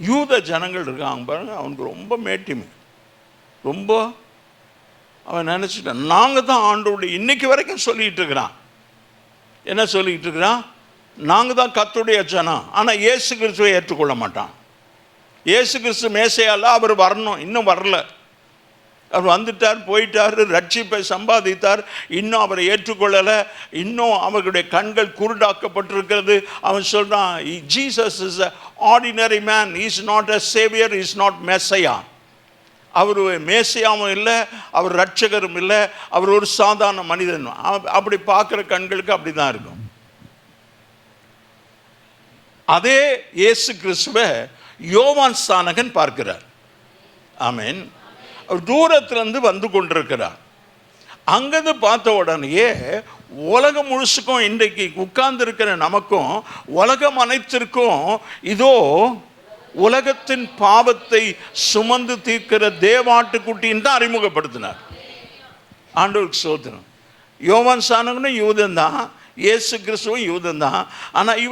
யூத ஜனங்கள் இருக்காங்க பாருங்க, அவனுக்கு ரொம்ப மேட்டிமை, ரொம்ப அவன் நினச்சிட்டான் நாங்கள் தான் ஆண்டோடைய இன்னைக்கு வரைக்கும் சொல்லிகிட்டு இருக்கிறான். என்ன சொல்லிக்கிட்டு இருக்கிறான்? நாங்கள் தான் கர்த்தருடைய ஜனம். ஆனால் இயேசு கிறிஸ்துவை ஏற்றுக்கொள்ள மாட்டான். இயேசு கிறிஸ்து மேசையால் அவர் வரணும், இன்னும் வரல. அவர் வந்துட்டார், போயிட்டார், ரட்சிப்பை சம்பாதித்தார், இன்னும் அவரை ஏற்றுக்கொள்ளலை, இன்னும் அவர்களுடைய கண்கள் குருடாக்கப்பட்டிருக்கிறது. அவன் சொல்கிறான், Jesus is a ordinary man, is not a saviour, is not Messiah. அவர் மேசையாவும் இல்லை, அவர் ரட்சகரும் இல்லை, அவர் ஒரு சாதாரண மனிதன். அப்படி பார்க்குற கண்களுக்கு அப்படி தான் இருக்கும். அதே இயேசு கிறிஸ்துவை யோவான் ஸ்நானகன் பார்க்கிறார். ஆமென். அவர் தூரத்திலிருந்து வந்து கொண்டிருக்கிறார். அங்கிருந்து பார்த்த உடனேயே உலகம் முழுசுக்கும் இன்றைக்கு உட்கார்ந்து இருக்கிற நமக்கும் உலகம் அனைத்திற்கும் இதோ உலகத்தின் பாவத்தை சுமந்து தீர்க்கிற தேவாட்டுக்குட்டின்னு தான் அறிமுகப்படுத்தினார். ஆண்டவருக்கு ஸ்தோத்திரம். யோவான் ஸ்நானகனும் யூதன் தான், இயேசு கிறிஸ்துவும் யூதன் தான். ஆனால்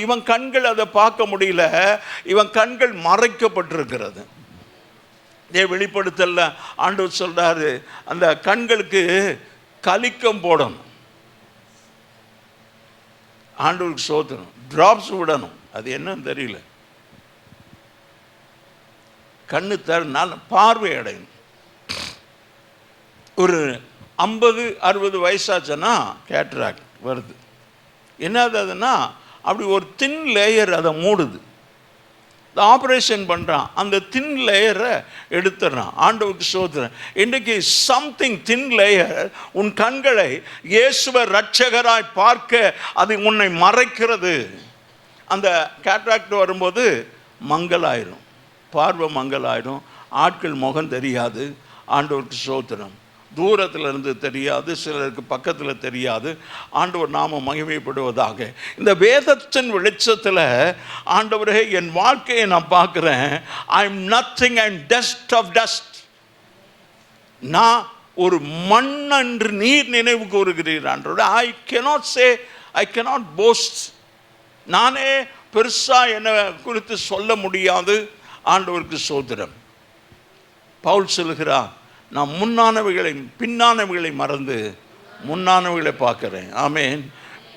இவன் கண்கள் அதை பார்க்க முடியல, இவன் கண்கள் மறைக்கப்பட்டிருக்கிறது. வெளிப்படுத்தல ஆண்டவர் சொல்றாரு, அந்த கண்களுக்கு கலிக்கம் போடணும். ஆண்டவருக்கு ஸ்தோத்திரம். டிராப்ஸ் விடணும். அது என்னன்னு தெரியல. கண்ணு தரனால பார்வை அடையணும். ஒரு 50-60 வயசாச்சுன்னா கேட்ராக்ட் வருது. என்னது அதுன்னா, அப்படி ஒரு தின் லேயர் அதை மூடுது. ஆப்ரேஷன் பண்ணுறான், அந்த தின் லேயரை எடுத்துடுறான். ஆண்டவருக்கு ஸ்தோத்திரம். இன்றைக்கு சம்திங் தின் லேயர் உன் கண்களை இயேசுவை ரட்சகராய் பார்க்க அது உன்னை மறைக்கிறது. அந்த கேட்ராக்ட் வரும்போது மங்கலாயிரும், பார்வை மங்கலாயிரும், ஆட்கள் முகம் தெரியாது. ஆண்டவருக்கு ஸ்தோத்திரம். தூரத்தில் இருந்து தெரியாது, சிலருக்கு பக்கத்தில் தெரியாது. ஆண்டவர் நாம மகிமைப்படுவதாக. இந்த வேதத்தின் வெளிச்சத்தில் ஆண்டவரே என் வாழ்க்கையை நான் பார்க்குறேன். I am nothing, I am dust of dust. நான் ஒரு மண் என்று நீர் நினைவு கூறுகிறீர் ஆண்டவரே. I cannot say, I cannot boast. நானே பெருசாக என்னை குறித்து சொல்ல முடியாது. ஆண்டவருக்கு ஸ்தோத்திரம். பவுல் சொல்லுகிறார், நான் முன்னானவைகளை பின்னானவைகளை மறந்து முன்னானவைகளை பார்க்குறேன். ஆமென்.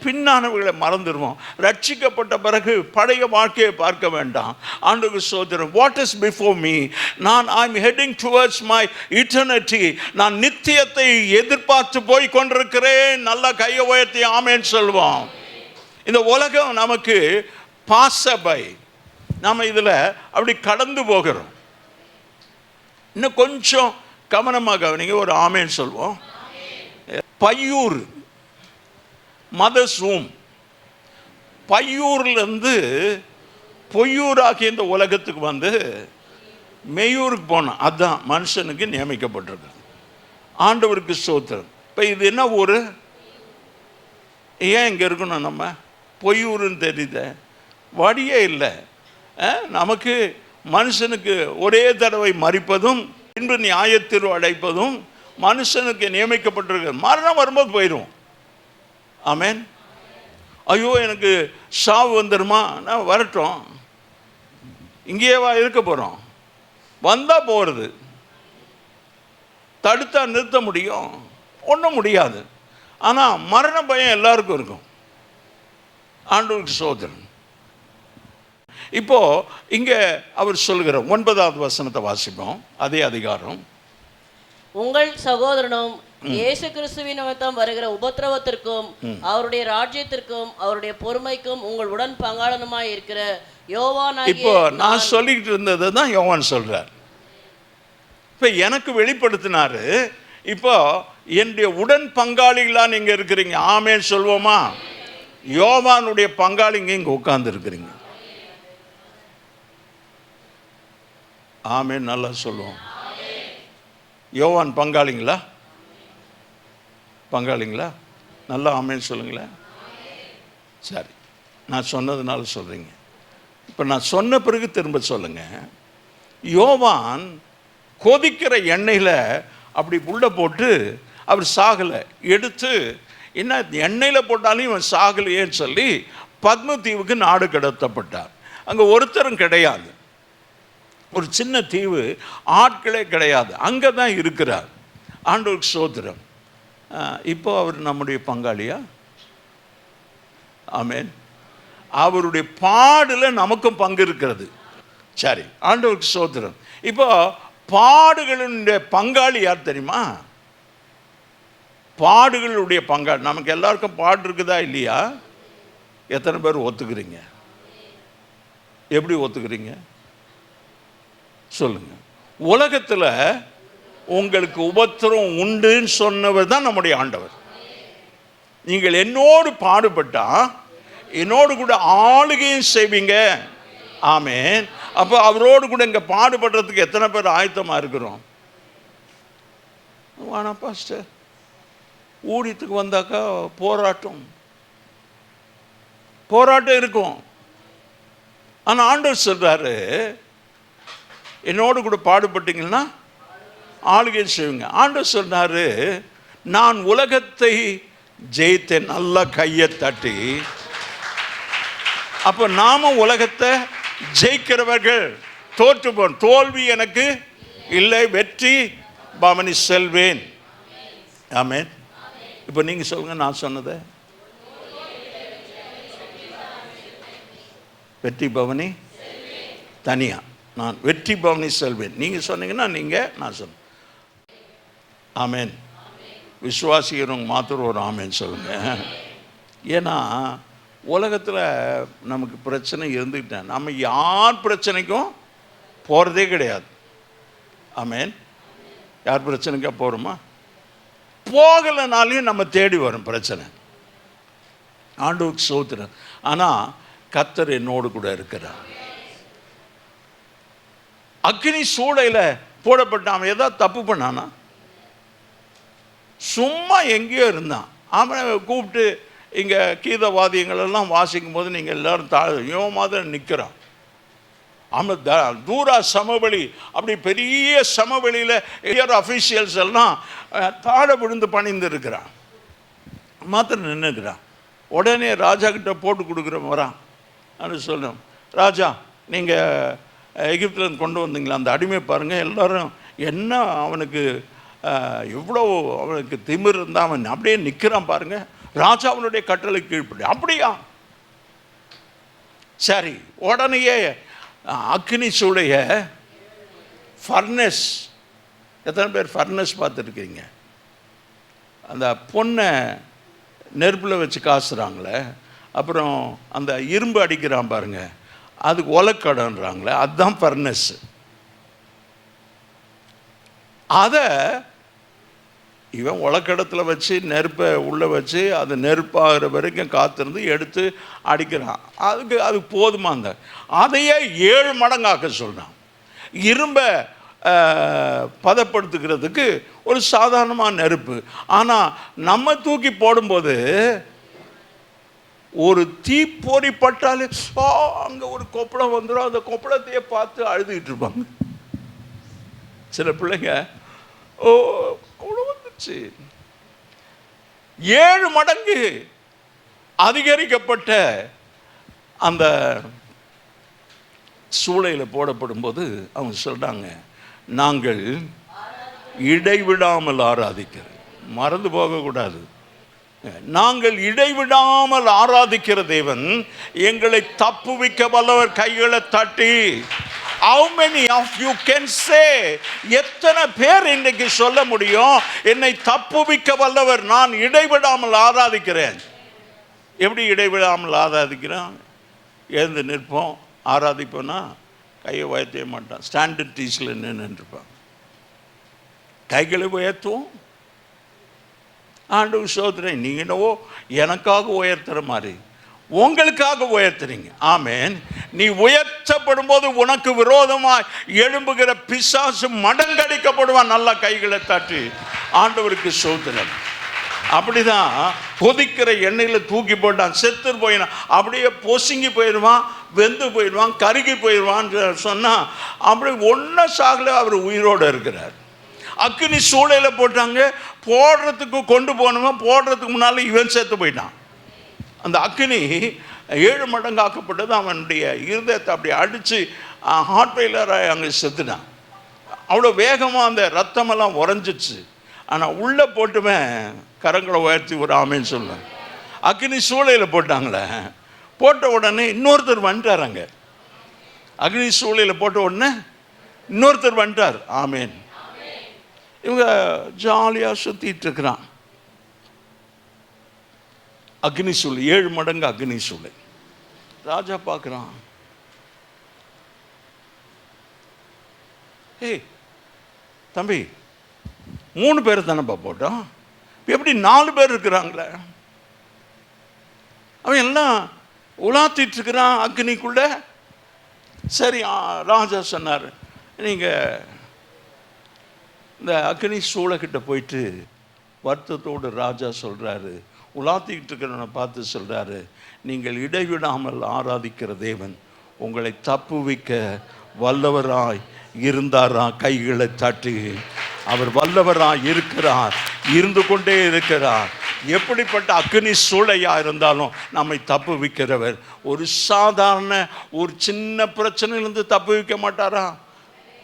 பின்னானவைகளை மறந்துடுவோம். ரட்சிக்கப்பட்ட பிறகு பழைய வாழ்க்கையை பார்க்க வேண்டாம். ஆண்டவருக்கு ஸ்தோத்திரம். What is before me? I am heading towards my eternity. நான் நித்தியத்தை எதிர்பார்த்து போய் கொண்டிருக்கிறேன். நல்ல கையை உயர்த்தி ஆமென் சொல்வோம். இந்த உலகம் நமக்கு பாசபை, நாம் இதில் அப்படி கடந்து போகிறோம். இன்னும் கொஞ்சம் கவனமாக கவனிங்க. ஒரு ஆமேன் சொல்வோம். பையூர் மதர்ஸ் ரூம், பையூர்லேருந்து பொய்யூராகிய இந்த உலகத்துக்கு வந்து மெய்யூருக்கு போனோம். அதுதான் மனுஷனுக்கு நியமிக்கப்பட்டிருக்கு. ஆண்டவருக்கு ஸ்தோத்திரம். இப்போ இது என்ன ஊர்? ஏன் இங்கே இருக்கணும்? நம்ம பொய்யூருன்னு தெரியுது, வழியே இல்லை. நமக்கு மனுஷனுக்கு ஒரே தடவை மரிப்பதும் பின்பு நியாயத்தீர்வு அடைப்பதும் மனுஷனுக்கு நியமிக்கப்பட்டிருக்கு. மரணம் வரும்போது போயிடும். ஆமென். ஐயோ எனக்கு சாவு வந்துடுமா? நான் வரட்டும், இங்கேயேவா இருக்க போகிறோம்? வந்தால் போகிறது. தடுத்தா நிறுத்த முடியும்? ஒன்றும் முடியாது. ஆனால் மரண பயம் எல்லாருக்கும் இருக்கும். ஆண்டவருக்கு ஸ்தோத்திரம். இப்போ இங்கே அவர் சொல்லுகிற 9வது வசனத்தை வாசிப்போம். அதே அதிகாரம். உங்கள் சகோதரனும் இயேசு கிறிஸ்துவின் நிமித்தம் வருகிற உபத்திரவத்திற்கும் அவருடைய ராஜ்யத்திற்கும் அவருடைய பொறுமைக்கும் உங்கள் உடன் பங்காளனுமாய் இருக்கிற யோவான். இப்போ நான் சொல்லிக்கிட்டு இருந்தது தான் யோவான் சொல்றார். இப்போ எனக்கு வெளிப்படுத்தினாரு. இப்போ என்னுடைய உடன் பங்காளிகளா நீங்க இருக்கிறீங்க. ஆமென் சொல்வோமா? யோவானுடைய பங்காளிங்க இங்கே உட்கார்ந்து இருக்கிறீங்க. ஆமென். நல்லா சொல்லுவோம். யோவான் பங்காளிங்களா? பங்காளிங்களா? நல்லா ஆமென் சொல்லுங்களேன். சரி, நான் சொன்னதுனால சொல்கிறீங்க. இப்போ நான் சொன்ன பிறகு திரும்ப சொல்லுங்க. யோவான் கொதிக்கிற எண்ணெயில் அப்படி உள்ள போட்டு அவர் சாகலை, எடுத்து என்ன எண்ணெயில் போட்டாலும் இவன் சாகலையேன்னு சொல்லி பத்ம தீவுக்கு நாடு கடத்தப்பட்டார். அங்கே ஒருத்தரும் கிடையாது, ஒரு சின்ன தீவு, ஆட்களே கிடையாது, அங்கே தான் இருக்கிறார். ஆண்டவருக்கு ஸ்தோத்திரம். இப்போ அவர் நம்முடைய பங்காளியா? ஆமென். அவருடைய பாடில் நமக்கும் பங்கு இருக்கிறது. சரி, ஆண்டவருக்கு ஸ்தோத்திரம். இப்போ பாடுகளுடைய பங்காளி யார் தெரியுமா? பாடுகளுடைய பங்காளி. நமக்கு எல்லாருக்கும் பாடு இருக்குதா இல்லையா? எத்தனை பேர் ஒத்துக்கிறீங்க? எப்படி ஒத்துக்கிறீங்க சொல்லுங்க. உலகத்தில் உங்களுக்கு உபத்திரம் உண்டுன்னு சொன்னவர் தான் நம்முடைய ஆண்டவர். நீங்கள் என்னோடு பாடுபட்டா என்னோடு கூட ஆளுகையும் செய்வீங்க. ஆமென். அப்போ அவரோடு கூட இங்கே பாடுபடுறதுக்கு எத்தனை பேர் ஆயத்தமாக இருக்கிறோம்? வானா பாஸ்டர், ஊழியத்துக்கு வந்தாக்கா போராட்டம் இருக்கும். ஆனால் ஆண்டவர் சொல்றாரு, என்னோடு கூட பாடுபட்டீங்கன்னா ஆளுகை செய்வீங்க. ஆண்டவர் சொன்னாரு, நான் உலகத்தை ஜெயித்தேன். நல்லா கையை தட்டி. அப்போ நாம உலகத்தை ஜெயிக்கிறவர்கள். தோற்று போன் தோல்வி எனக்கு இல்லை, வெற்றி பவனி செல்வேன். ஆமென். இப்போ நீங்க சொல்லுங்க, நான் சொன்னதை. வெற்றி பவனி தனியா, நான் வெற்றி பவனி செல்வேன். நீங்க சொன்னீங்கன்னா நீங்க, நான் சொன்னேன். ஆமென். விசுவாசிக்கிறவங்க மாத்திரம் ஒரு ஆமென் சொல்லுங்க. ஏன்னா உலகத்தில் நமக்கு பிரச்சனை இருந்துக்கிட்டேன், நம்ம யார் பிரச்சனைக்கும் போகிறதே கிடையாது. ஆமென். யார் பிரச்சனைக்கா போகிறோமா? போகலைனாலையும் நம்ம தேடி வரும் பிரச்சனை. ஆண்டவருக்கு ஸ்தோத்திரம். ஆனால் கர்த்தர் என்னோடு கூட இருக்கிறார். அக்னி சூளையில் போடப்பட்டான். ஏதாவது தப்பு பண்ணானா? சும்மா எங்கேயோ இருந்தான். அவனை கூப்பிட்டு இங்கே கீதவாதியங்கள் எல்லாம் வாசிக்கும் போது நீங்கள் எல்லாரும் இவன் மாதிரி நிற்கிறான். அவன் தூரா சமவெளி, அப்படி பெரிய சமவெளியில் அஃபீஷியல்ஸ் எல்லாம் தாழ விழுந்து பணிந்து இருக்கிறான். மாத்திரம் நின்றுக்கிறான். உடனே ராஜா கிட்ட போட்டு கொடுக்குறவன் வரான். அப்படின்னு சொல்லணும், ராஜா நீங்கள் எகிப்தில் கொண்டு வந்தீங்களா அந்த அடிமை பாருங்கள், எல்லாரும் என்ன அவனுக்கு எவ்வளோ அவனுக்கு திமிர் இருந்தால் அவன் அப்படியே நிற்கிறான் பாருங்கள், ராஜா அவனுடைய கட்டளை கீழ்ப்படி. அப்படியா? சரி. உடனேயே அக்னி சூளைய ஃபர்னஸ், எத்தனை பேர் ஃபர்னஸ் பார்த்துருக்கீங்க? அந்த பொண்ணை நெருப்பில் வச்சு காசுறாங்களே, அப்புறம் அந்த இரும்பு அடிக்கிறான் பாருங்க, அதுக்கு ஒலக்கடன்றாங்களே, அதுதான் ஃபர்னஸ். அதை இவன் உலக்கடத்தில் வச்சு நெருப்பை உள்ளே வச்சு அது நெருப்பாகிற வரைக்கும் காத்திருந்து எடுத்து அடிக்கிறான். அது போதுமா? அந்த அதையே 7 மடங்காக்க சொல்கிறான். இரும்பை பதப்படுத்துகிறதுக்கு ஒரு சாதாரணமான நெருப்பு. ஆனால் நம்ம தூக்கி போடும்போது ஒரு தீப்பொறி பட்டாலே அங்கே ஒரு கொப்பளம் வந்துடும். அந்த கொப்பளத்தையே பார்த்து அழுதுகிட்டு இருப்பாங்க சில பிள்ளைங்க. ஓ வந்துச்சு. 7 மடங்கு அதிகரிக்கப்பட்ட அந்த சூளையில் போடப்படும் போது அவங்க சொல்றாங்க, நாங்கள் இடைவிடாமல் ஆராதிக்கிறோம். மறந்து போகக்கூடாது. நாங்கள் இடைவிடாமல் ஆராதிக்கிற தேவன் எங்களை தப்புவிக்க வல்லவர். கைகளை தட்டி how many of you can say, எத்தனை பேர் இன்னைக்கு சொல்ல முடியும், என்னை தப்புவிக்க வல்லவர், நான் இடைவிடாமல் ஆராதிக்கிறேன். எப்படி இடைவிடாமல் ஆராதிக்கிறேன்? எழுந்து நிற்போம், ஆராதிப்போன்னா கையை உயர்த்தவே மாட்டான். ஸ்டாண்டர்ட் டீச்சில் நின்றுருப்பான். கைகளை உயர்த்துவோம். ஆண்டவர் சோதரன், நீங்கள் என்னவோ எனக்காக உயர்த்துற மாதிரி உங்களுக்காக உயர்த்துறீங்க. ஆமென். நீ உயர்த்தப்படும் போது உனக்கு விரோதமாய் எழும்புகிற பிசாசு மடங்கடிக்கப்படுவான். நல்ல கைகளை தட்டி ஆண்டவருக்கு ஸ்தோத்திரம். அப்படிதான் கொதிக்கிற எண்ணெயில் தூக்கி போட்டான், செத்து போயினான். அப்படியே பொசுங்கி போயிடுவான், வெந்து போயிடுவான், கருகி போயிடுவான்னு சொன்னால் அப்படி ஒன்றும் சாகல, அவர் உயிரோடு இருக்கிறார். அக்கினி சூளையில் போட்டாங்க, போடுறதுக்கு கொண்டு போனவன் போடுறதுக்கு முன்னால் இவன் செத்து போயிட்டான். அந்த அக்கினி 7 மடங்கு ஆக்கப்பட்டது. அவனுடைய இருதயத்தை அப்படி அடித்து ஹார்ட் ஃபெயிலியராக அங்கே செத்துட்டான். அவ்வளோ வேகமாக அந்த ரத்தமெல்லாம் உறைஞ்சிச்சு. ஆனால் உள்ளே போட்டுவேன் கரங்களை உயர்த்தி ஒரு ஆமேன்னு சொல்லுவேன். அக்கினி சூளையில் போட்டாங்களே, போட்ட உடனே இன்னொருத்தர் வந்துட்டாராங்க. அக்னி சூளையில் போட்ட உடனே இன்னொருத்தர் வந்துட்டார். ஆமேன். இவங்க ஜாலியாக சுற்றிட்டு இருக்கிறான். அக்னி சூளை 7 மடங்கு அக்னி சூளை. ராஜா பார்க்குறான், ஏய் தம்பி 3 பேர் தானேப்பா போட்டோம், எப்படி 4 பேர் இருக்கிறாங்களே? அவன் எல்லாம் உலாத்திட்டு இருக்கிறான் அக்னிக்குள்ள. சரி, ராஜா சொன்னார், நீங்கள் இந்த அக்னி சூளைக்கிட்ட போயிட்டு வருத்தத்தோடு ராஜா சொல்கிறாரு, உலாத்திக்கிட்டு இருக்கிறவனை பார்த்து சொல்கிறாரு, நீங்கள் இடைவிடாமல் ஆராதிக்கிற தேவன் உங்களை தப்புவிக்க வல்லவராய் இருந்தாரா? கைகளை தட்டி அவர் வல்லவராய் இருக்கிறார், இருந்து கொண்டே இருக்கிறார். எப்படிப்பட்ட அக்னி சூளையாக இருந்தாலும் நம்மை தப்பு வைக்கிறவர். ஒரு சாதாரண ஒரு சின்ன பிரச்சனையிலிருந்து தப்பு வைக்க மாட்டாரா?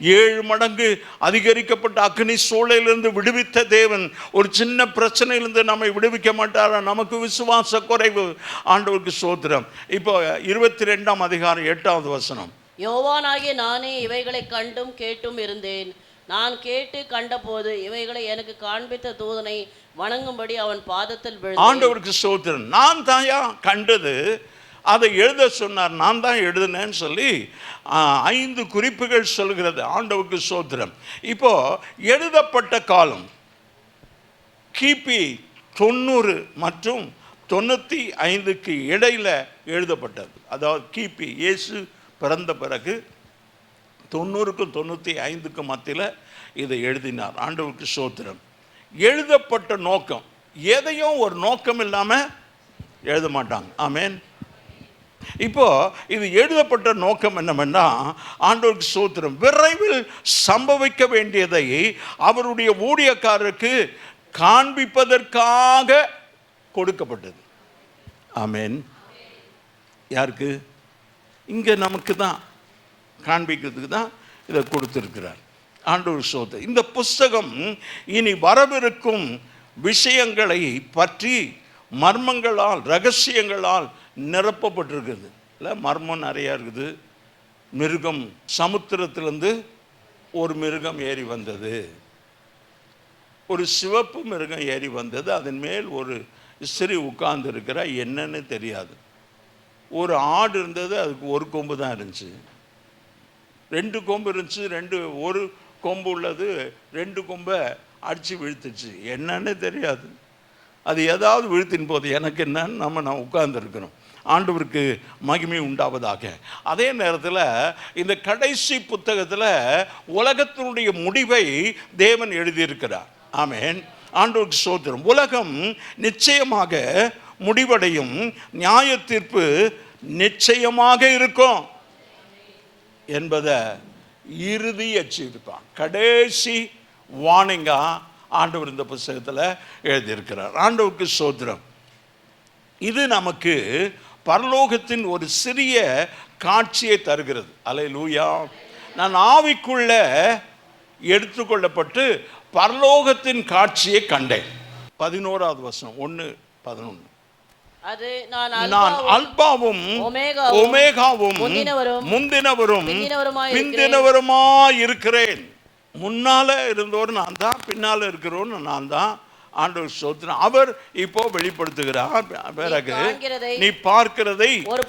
7 மடங்கு அதிகரிக்கப்பட்ட அக்னி சூளையிலிருந்து விடுவித்த தேவன் ஒரு சின்ன பிரச்சனையிலிருந்து நம்மை விடுவிக்க மாட்டாரா? நமக்கு விசுவாச குறைவு. ஆண்டவருக்கு ஸ்தோத்திரம். இப்போ 22ஆம் அதிகாரம் 8வது வசனம். யோவானாகிய நானே இவைகளை கண்டும் கேட்டும் இருந்தேன். நான் கேட்டு கண்டபோது இவைகளை எனக்கு காண்பித்த தூதனை வணங்கும்படி அவன் பாதத்தில் விழுந்தேன். ஆண்டவருக்கு ஸ்தோத்திரம். நான் தாயா கண்டது, அதை எழுத சொன்னார், நான் தான் எழுதினேன்னு சொல்லி 5 குறிப்புகள் சொல்கிறது. ஆண்டவருக்கு ஸ்தோத்திரம். இப்போ எழுதப்பட்ட காலம் கிபி 90 மற்றும் 95க்கு இடையில் எழுதப்பட்டது. அதாவது கிபி இயேசு பிறந்த பிறகு 90க்கும் 95க்கும் மத்தியில் இதை எழுதினார். ஆண்டவருக்கு ஸ்தோத்திரம். எழுதப்பட்ட நோக்கம், எதையும் ஒரு நோக்கம் இல்லாமல் எழுத மாட்டாங்க. ஆமேன். இப்போ இது எழுதப்பட்ட நோக்கம் என்னவென்னா, ஆண்டவருக்கு ஸ்தோத்திரம், விரைவில் சம்பவிக்க வேண்டியதை அவருடைய ஊழியக்காரருக்கு காண்பிப்பதற்காக கொடுக்கப்பட்டது. ஆமேன். யாருக்கு? இங்கே நமக்கு தான் காண்பிக்கிறதுக்கு தான் இதை கொடுத்துருக்கிறார். ஆண்டவர் ஸ்தோத்திரம். இந்த புஸ்தகம் இனி வரவிருக்கும் விஷயங்களை பற்றி மர்மங்களால் ரகசியங்களால் நிரப்பப்பட்டிருக்குது. இல்லை, மர்மம் நிறையா இருக்குது. மிருகம், சமுத்திரத்திலேருந்து ஒரு மிருகம் ஏறி வந்தது, ஒரு சிவப்பு மிருகம் ஏறி வந்தது, அதன் மேல் ஒரு ஸ்திரீ உட்கார்ந்து இருக்கிறா, என்னன்னு தெரியாது. ஒரு ஆடு இருந்தது, அதுக்கு ஒரு கொம்பு தான் இருந்துச்சு. 2 கொம்பு இருந்துச்சு, ஒரு கொம்பு உள்ளது 2 கொம்பை அடித்து வீழ்த்துச்சு, என்னன்னு தெரியாது. அது ஏதாவது வீழ்த்தின் போது எனக்கு என்னன்னு நான் உட்கார்ந்துருக்கிறோம். ஆண்டவருக்கு மகிமை உண்டாவதாக. அதே நேரத்தில் இந்த கடைசி புத்தகத்தில் உலகத்தினுடைய முடிவை தேவன் எழுதியிருக்கிறார். ஆமேன். ஆண்டவருக்கு ஸ்தோத்திரம். உலகம் நிச்சயமாக முடிவடையும், நியாய தீர்ப்பு நிச்சயமாக இருக்கும் என்பதை இறுதி எச்சரிப்பான், கடைசி வார்னிங்கா ஆண்டவர் இந்த புத்தகத்தில் எழுதியிருக்கிறார். ஆண்டவருக்கு ஸ்தோத்திரம். இது நமக்கு பரலோகத்தின் ஒரு சிறிய காட்சியை தருகிறது. அல்லேலூயா. நான் ஆவிக்குள்ள எடுத்துக்கொள்ளப்பட்டு பரலோகத்தின் காட்சியை கண்டேன். 11வது வசனம் 1:11. அது நான் அல்பாவும் ஒமேகாவும் முந்தினவரும் பிந்தினவருமாய் இருக்கிறேன். முன்னால இருந்தவர் நான் தான், பின்னால இருக்கிறவன் நான் தான். ஆண்டவர் ஸ்தோத்திரம். அவர் இப்போ வெளிப்படுத்துகிறார். பிறகு நீ பார்க்கிறதை ஒரு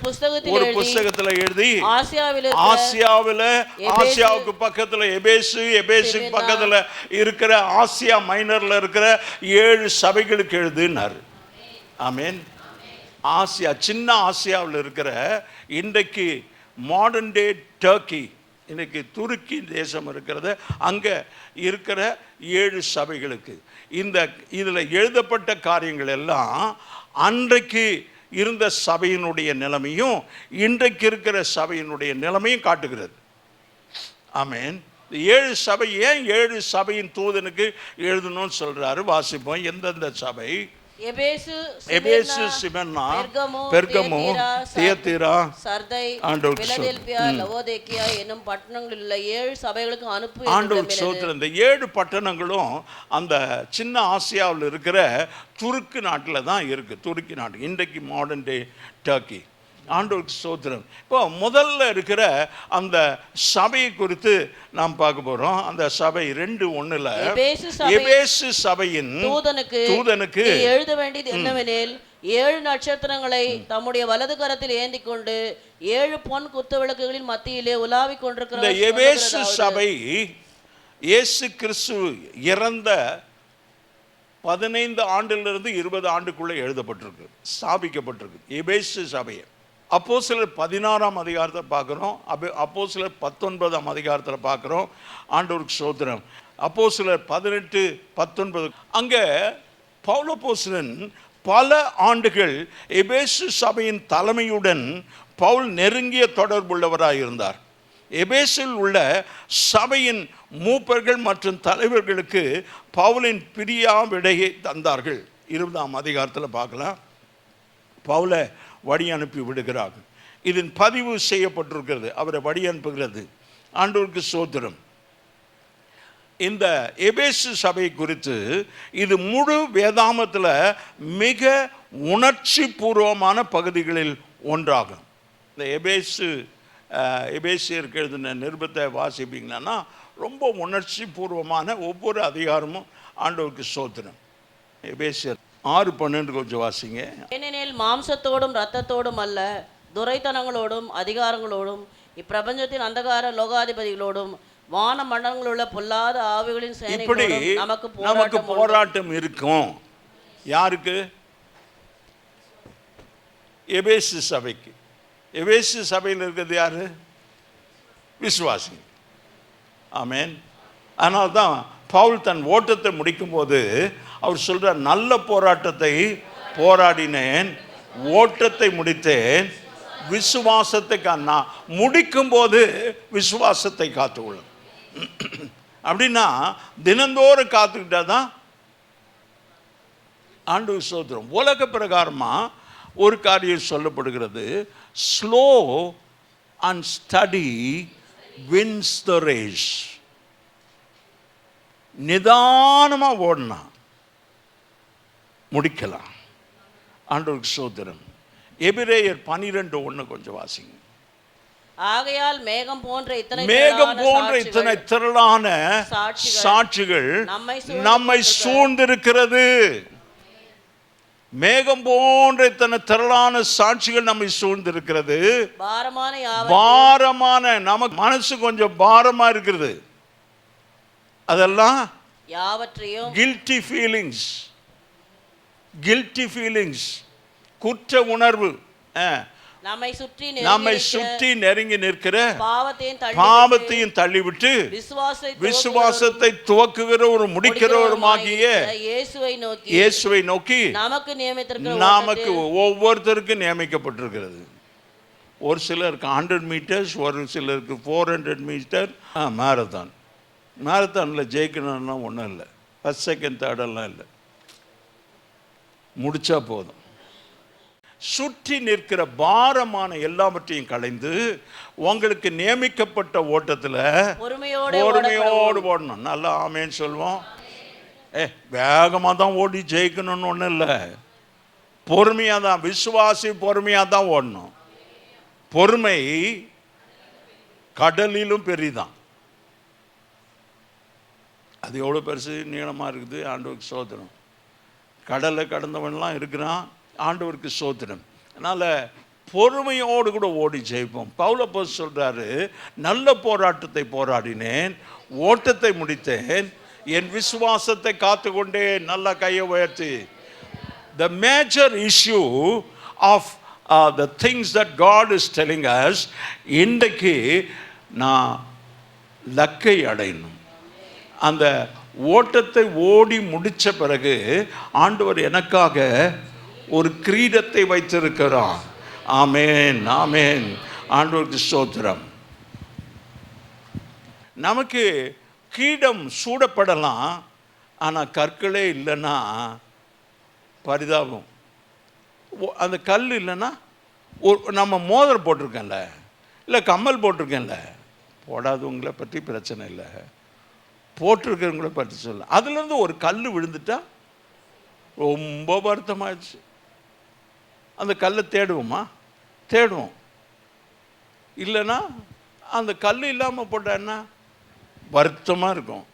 புஸ்தகத்தில் எழுதி ஆசியாவுக்கு பக்கத்தில் எபேசுக்கு பக்கத்தில் இருக்கிற ஆசியா மைனர்ல இருக்கிற 7 சபைகளுக்கு எழுதுனார். ஆமேன். ஆசியா, சின்ன ஆசியாவில் இருக்கிற, இன்றைக்கு மாடர்ன் டே டர்க்கி, இன்னைக்கு துருக்கி தேசம் இருக்கிறது, அங்கே இருக்கிற 7 சபைகளுக்கு இதில் எழுதப்பட்ட காரியங்கள் எல்லாம் அன்றைக்கு இருந்த சபையினுடைய நிலைமையும் இன்றைக்கு இருக்கிற சபையினுடைய நிலைமையும் காட்டுகிறது. ஆமென். 7 சபை, ஏன் 7 சபையின் தூதனுக்கு எழுதணும்னு சொல்றாரு? வாசிப்போம். எந்தெந்த சபை? எபேசு, ஸ்மிர்னா, பெர்கமு, தியத்தீரா, சர்தை, ஆண்டவருக்கு பிலதெல்பியா, லவோதிக்கேயா என்னும் பட்டணங்களில் உள்ள 7 சபைகளுக்கு அனுப்பு. ஆண்டவருக்கு ஸ்தோத்திரம். இந்த 7 பட்டணங்களும் அந்த சின்ன ஆசியாவில் இருக்கிற துருக்கி நாட்டில் தான் இருக்குது. துருக்கி நாட்டு, இன்றைக்கு மாடர்ன் டே டர்க்கி. ஆண்டவருக்கு ஸ்தோத்திரம். இப்போ முதல்ல இருக்கிற அந்த சபையை குறித்து நாம் பார்க்க போறோம். அந்த சபை 2:1 எபேசு சபையின் தூதனுக்கு எழுத வேண்டியது என்னவெனில், 7 நட்சத்திரங்களை தம்முடைய வலது கரத்தில் ஏந்தி கொண்டு 7 பொன் குத்து விளக்குகளின் மத்தியிலே உலாவிக் கொண்டிருக்கிற இந்த எபேசு சபை இயேசு கிறிஸ்து இறந்த 15 ஆண்டிலிருந்து 20 ஆண்டுக்குள்ளே எழுதப்பட்டிருக்கு, ஸ்தாபிக்கப்பட்டிருக்கு எபேசு சபையை. அப்போஸ்தலர் 16ஆம் அதிகாரத்தை பார்க்குறோம், அப்போஸ்தலர் 19ஆம் அதிகாரத்தில் பார்க்குறோம். ஆண்டவருக்கு ஸ்தோத்திரம். அப்போஸ்தலர் 18-19 அங்கே பவுல் அப்போஸ்தலன் பல ஆண்டுகள் எபேசு சபையின் தலைமையுடன் பவுல் நெருங்கிய தொடர்புள்ளவராக இருந்தார். எபேசில் உள்ள சபையின் மூப்பர்கள் மற்றும் தலைவர்களுக்கு பவுலின் பிரியா விடையை தந்தார்கள். 20ஆம் அதிகாரத்தில் பார்க்கலாம். பவுலை வழி அனுப்பி விடுகிறார்கள். இதன் பதிவு செய்யப்பட்டிருக்கிறது, அவரை வழி அனுப்புகிறது. ஆண்டவருக்கு ஸ்தோத்திரம். இந்த எபேசு சபை குறித்து இது முழு வேதாமத்தில் மிக உணர்ச்சி பூர்வமான பகுதிகளில் ஒன்றாகும். இந்த எபேசியருக்கு எழுதின நிருபத்தை வாசிப்பீங்கன்னா ரொம்ப உணர்ச்சி பூர்வமான ஒவ்வொரு அதிகாரமும். ஆண்டவருக்கு ஸ்தோத்திரம். எபேசியர் 6:12 கொஞ்சம் வாசிங்க. ஏனெனில் மாம்சத்தோடும் இரத்தத்தோடும் அல்ல, துரைத்தனங்களோடும் அதிகாரங்களோடும் இப்பிரபஞ்சத்தின் அந்தகார லோகாதிபதிகளோடும் வான மண்டலங்களில் உள்ள பொல்லாத ஆவிகளின் சேனைகளோடும் நமக்கு போராட்டம் இருக்கும். யாருக்கு? எபேசு சபைக்கு. எபேசு சபையில் இருக்கிறது யாரு? விசுவாசி. ஆமென். அதனால தான் பவுல் தன் ஓட்டத்தை முடிக்கும் போது அவர் சொல்றார், நல்ல போராட்டத்தை போராடினேன், ஓட்டத்தை முடித்தேன், விசுவாசத்தை நான் முடிக்கும் போது விசுவாசத்தை காத்துக்கொள்ளும். அப்படின்னா தினந்தோறும் காத்துக்கிட்டா தான் ஆண்டவருக்கு ஸ்தோத்திரம். உலக பிரகாரமா ஒரு காரியம் சொல்லப்படுகிறது, slow and steady wins the race. நிதானமா ஓடனா முடிக்கலாம். ஆண்டவருக்கு ஸ்தோத்திரம். எபிரேயர் 12:1 கொஞ்சம் வாசிங்க. ஆகையால் மேகம் போன்ற இத்தனை திரளான சாட்சிகள் நம்மை சூழ்ந்திருக்கிறது. மேகம் போன்ற இத்தனை திரளான சாட்சிகள் நம்மை சூழ்ந்திருக்கிறது. பாரமான நமக்கு மனசு கொஞ்சம் பாரமா இருக்கிறது. அதெல்லாம் யாவற்றையும் கில்ட்டி ஃபீலிங்ஸ், குற்ற உணர்வு, நம்மை சுற்றி நெருங்கி நிற்கிற பாவத்தையும் தள்ளிவிட்டு விசுவாசத்தை துவக்குகிற ஒரு முடிக்கிறவருமாகிய இயேசுவை நோக்கி நமக்கு ஒவ்வொருத்தருக்கும் நியமிக்கப்பட்டிருக்கிறது. ஒரு சிலருக்கு 100 மீட்டர்ஸ், ஒரு சிலருக்கு 400 மீட்டர். மேரத்தானில் ஜெயிக்கணும்னா ஒன்றும் இல்லை, ஃபர்ஸ்ட் செகண்ட் தேர்டெல்லாம் இல்லை, முடிச்சா போதும். சுற்றி நிற்கிற பாரமான எல்லாவற்றையும் களைந்து உங்களுக்கு நியமிக்கப்பட்ட ஓட்டத்தில் பொறுமையோடு ஓடணும். நல்லா ஆமேன்னு சொல்லுவோம். வேகமாக தான் ஓடி ஜெயிக்கணும்னு ஒன்றும் இல்லை, பொறுமையாக தான். விசுவாசி பொறுமையாக தான் ஓடணும். பொறுமை கடலிலும் பெரிதான். அது எவ்வளோ பெருசு நீளமாக இருக்குது. ஆண்டவருக்கு ஸ்தோத்திரம். கடலை கடந்தவன்லாம் இருக்கிறான். ஆண்டவருக்கு ஸ்தோத்திரம். அதனால் பொறுமையோடு கூட ஓடி ஜெயிப்போம். பவுல் அப்போஸ்தலன் சொல்கிறாரு, நல்ல போராட்டத்தை போராடினேன், ஓட்டத்தை முடித்தேன், என் விசுவாசத்தை காத்துக்கொண்டே. நல்ல கையை உயர்த்தி. The major issue of the things that God is telling us, இன்றைக்கு நான் லக்கை அடையணும். அந்த ஓட்டத்தை ஓடி முடித்த பிறகு ஆண்டவர் எனக்காக ஒரு கிரீடத்தை வைத்திருக்கிறார். ஆமேன், ஆமேன். ஆண்டவருக்கு ஸ்தோத்திரம். நமக்கு கிரீடம் சூடப்படலாம், ஆனால் கற்களே இல்லைன்னா பரிதாபம். அந்த கல் இல்லைன்னா நம்ம மோதிரம் போட்டிருக்கேன்ல, இல்லை கம்மல் போட்டிருக்கேன்ல, போடாதவங்களை பற்றி பிரச்சனை இல்லை, போட்டிருக்கிறவங்கள பற்றி சொல்ல. அதுலேருந்து ஒரு கல் விழுந்துட்டா ரொம்ப வருத்தமாயிடுச்சு. அந்த கல்லை தேடுவோமா? தேடுவோம். இல்லைன்னா அந்த கல் இல்லாமல் போட்டான்னா வருத்தமாக இருக்கும்.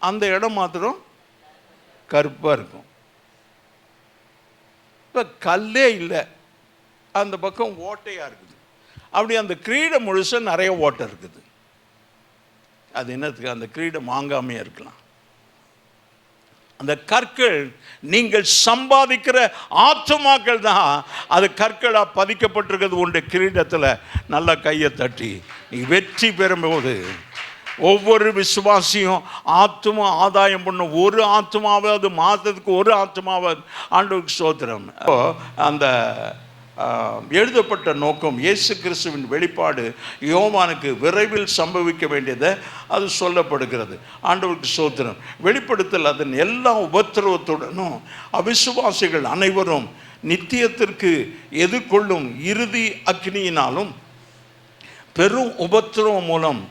அந்த இடம் மாத்திரம் கருப்பாக இருக்கும். இப்போ கல்லே இல்லை, அந்த பக்கம் ஓட்டையாக இருக்குது. அப்படி அந்த கிரீடம் முழுசாக நிறைய ஓட்டை இருக்குது. அது என்னத்துக்கு? அந்த கிரீடம் வாங்காமையே இருக்கலாம். அந்த கற்கள் நீங்கள் சம்பாதிக்கிற ஆத்துமாக்கள் தான் அது கற்களாக பதிக்கப்பட்டிருக்கிறது. உண்டு கிரீடத்தில் நல்லா கையை தட்டி நீ வெற்றி பெறும்போது ஒவ்வொரு விசுவாசியும் ஆத்துமா ஆதாயம் பண்ணும். ஒரு ஆத்துமாவது மாதத்துக்கு ஒரு ஆத்துமாவது ஆண்டவருக்கு ஸ்தோத்திரம். அந்த எழுதப்பட்ட நோக்கம் இயேசு கிறிஸ்துவின் வெளிப்பாடு யோவானுக்கு விரைவில் சம்பவிக்க வேண்டியதை அது சொல்லப்படுகிறது. ஆண்டவருக்கு ஸ்தோத்திரம். வெளிப்படுத்தல் அதன் எல்லா உபத்திரவத்துடனும் அவிசுவாசிகள் அனைவரும் நித்தியத்திற்கு எதிர்கொள்ளும் இறுதி அக்னியினாலும் பெரும் உபத்திரவம் மூலம்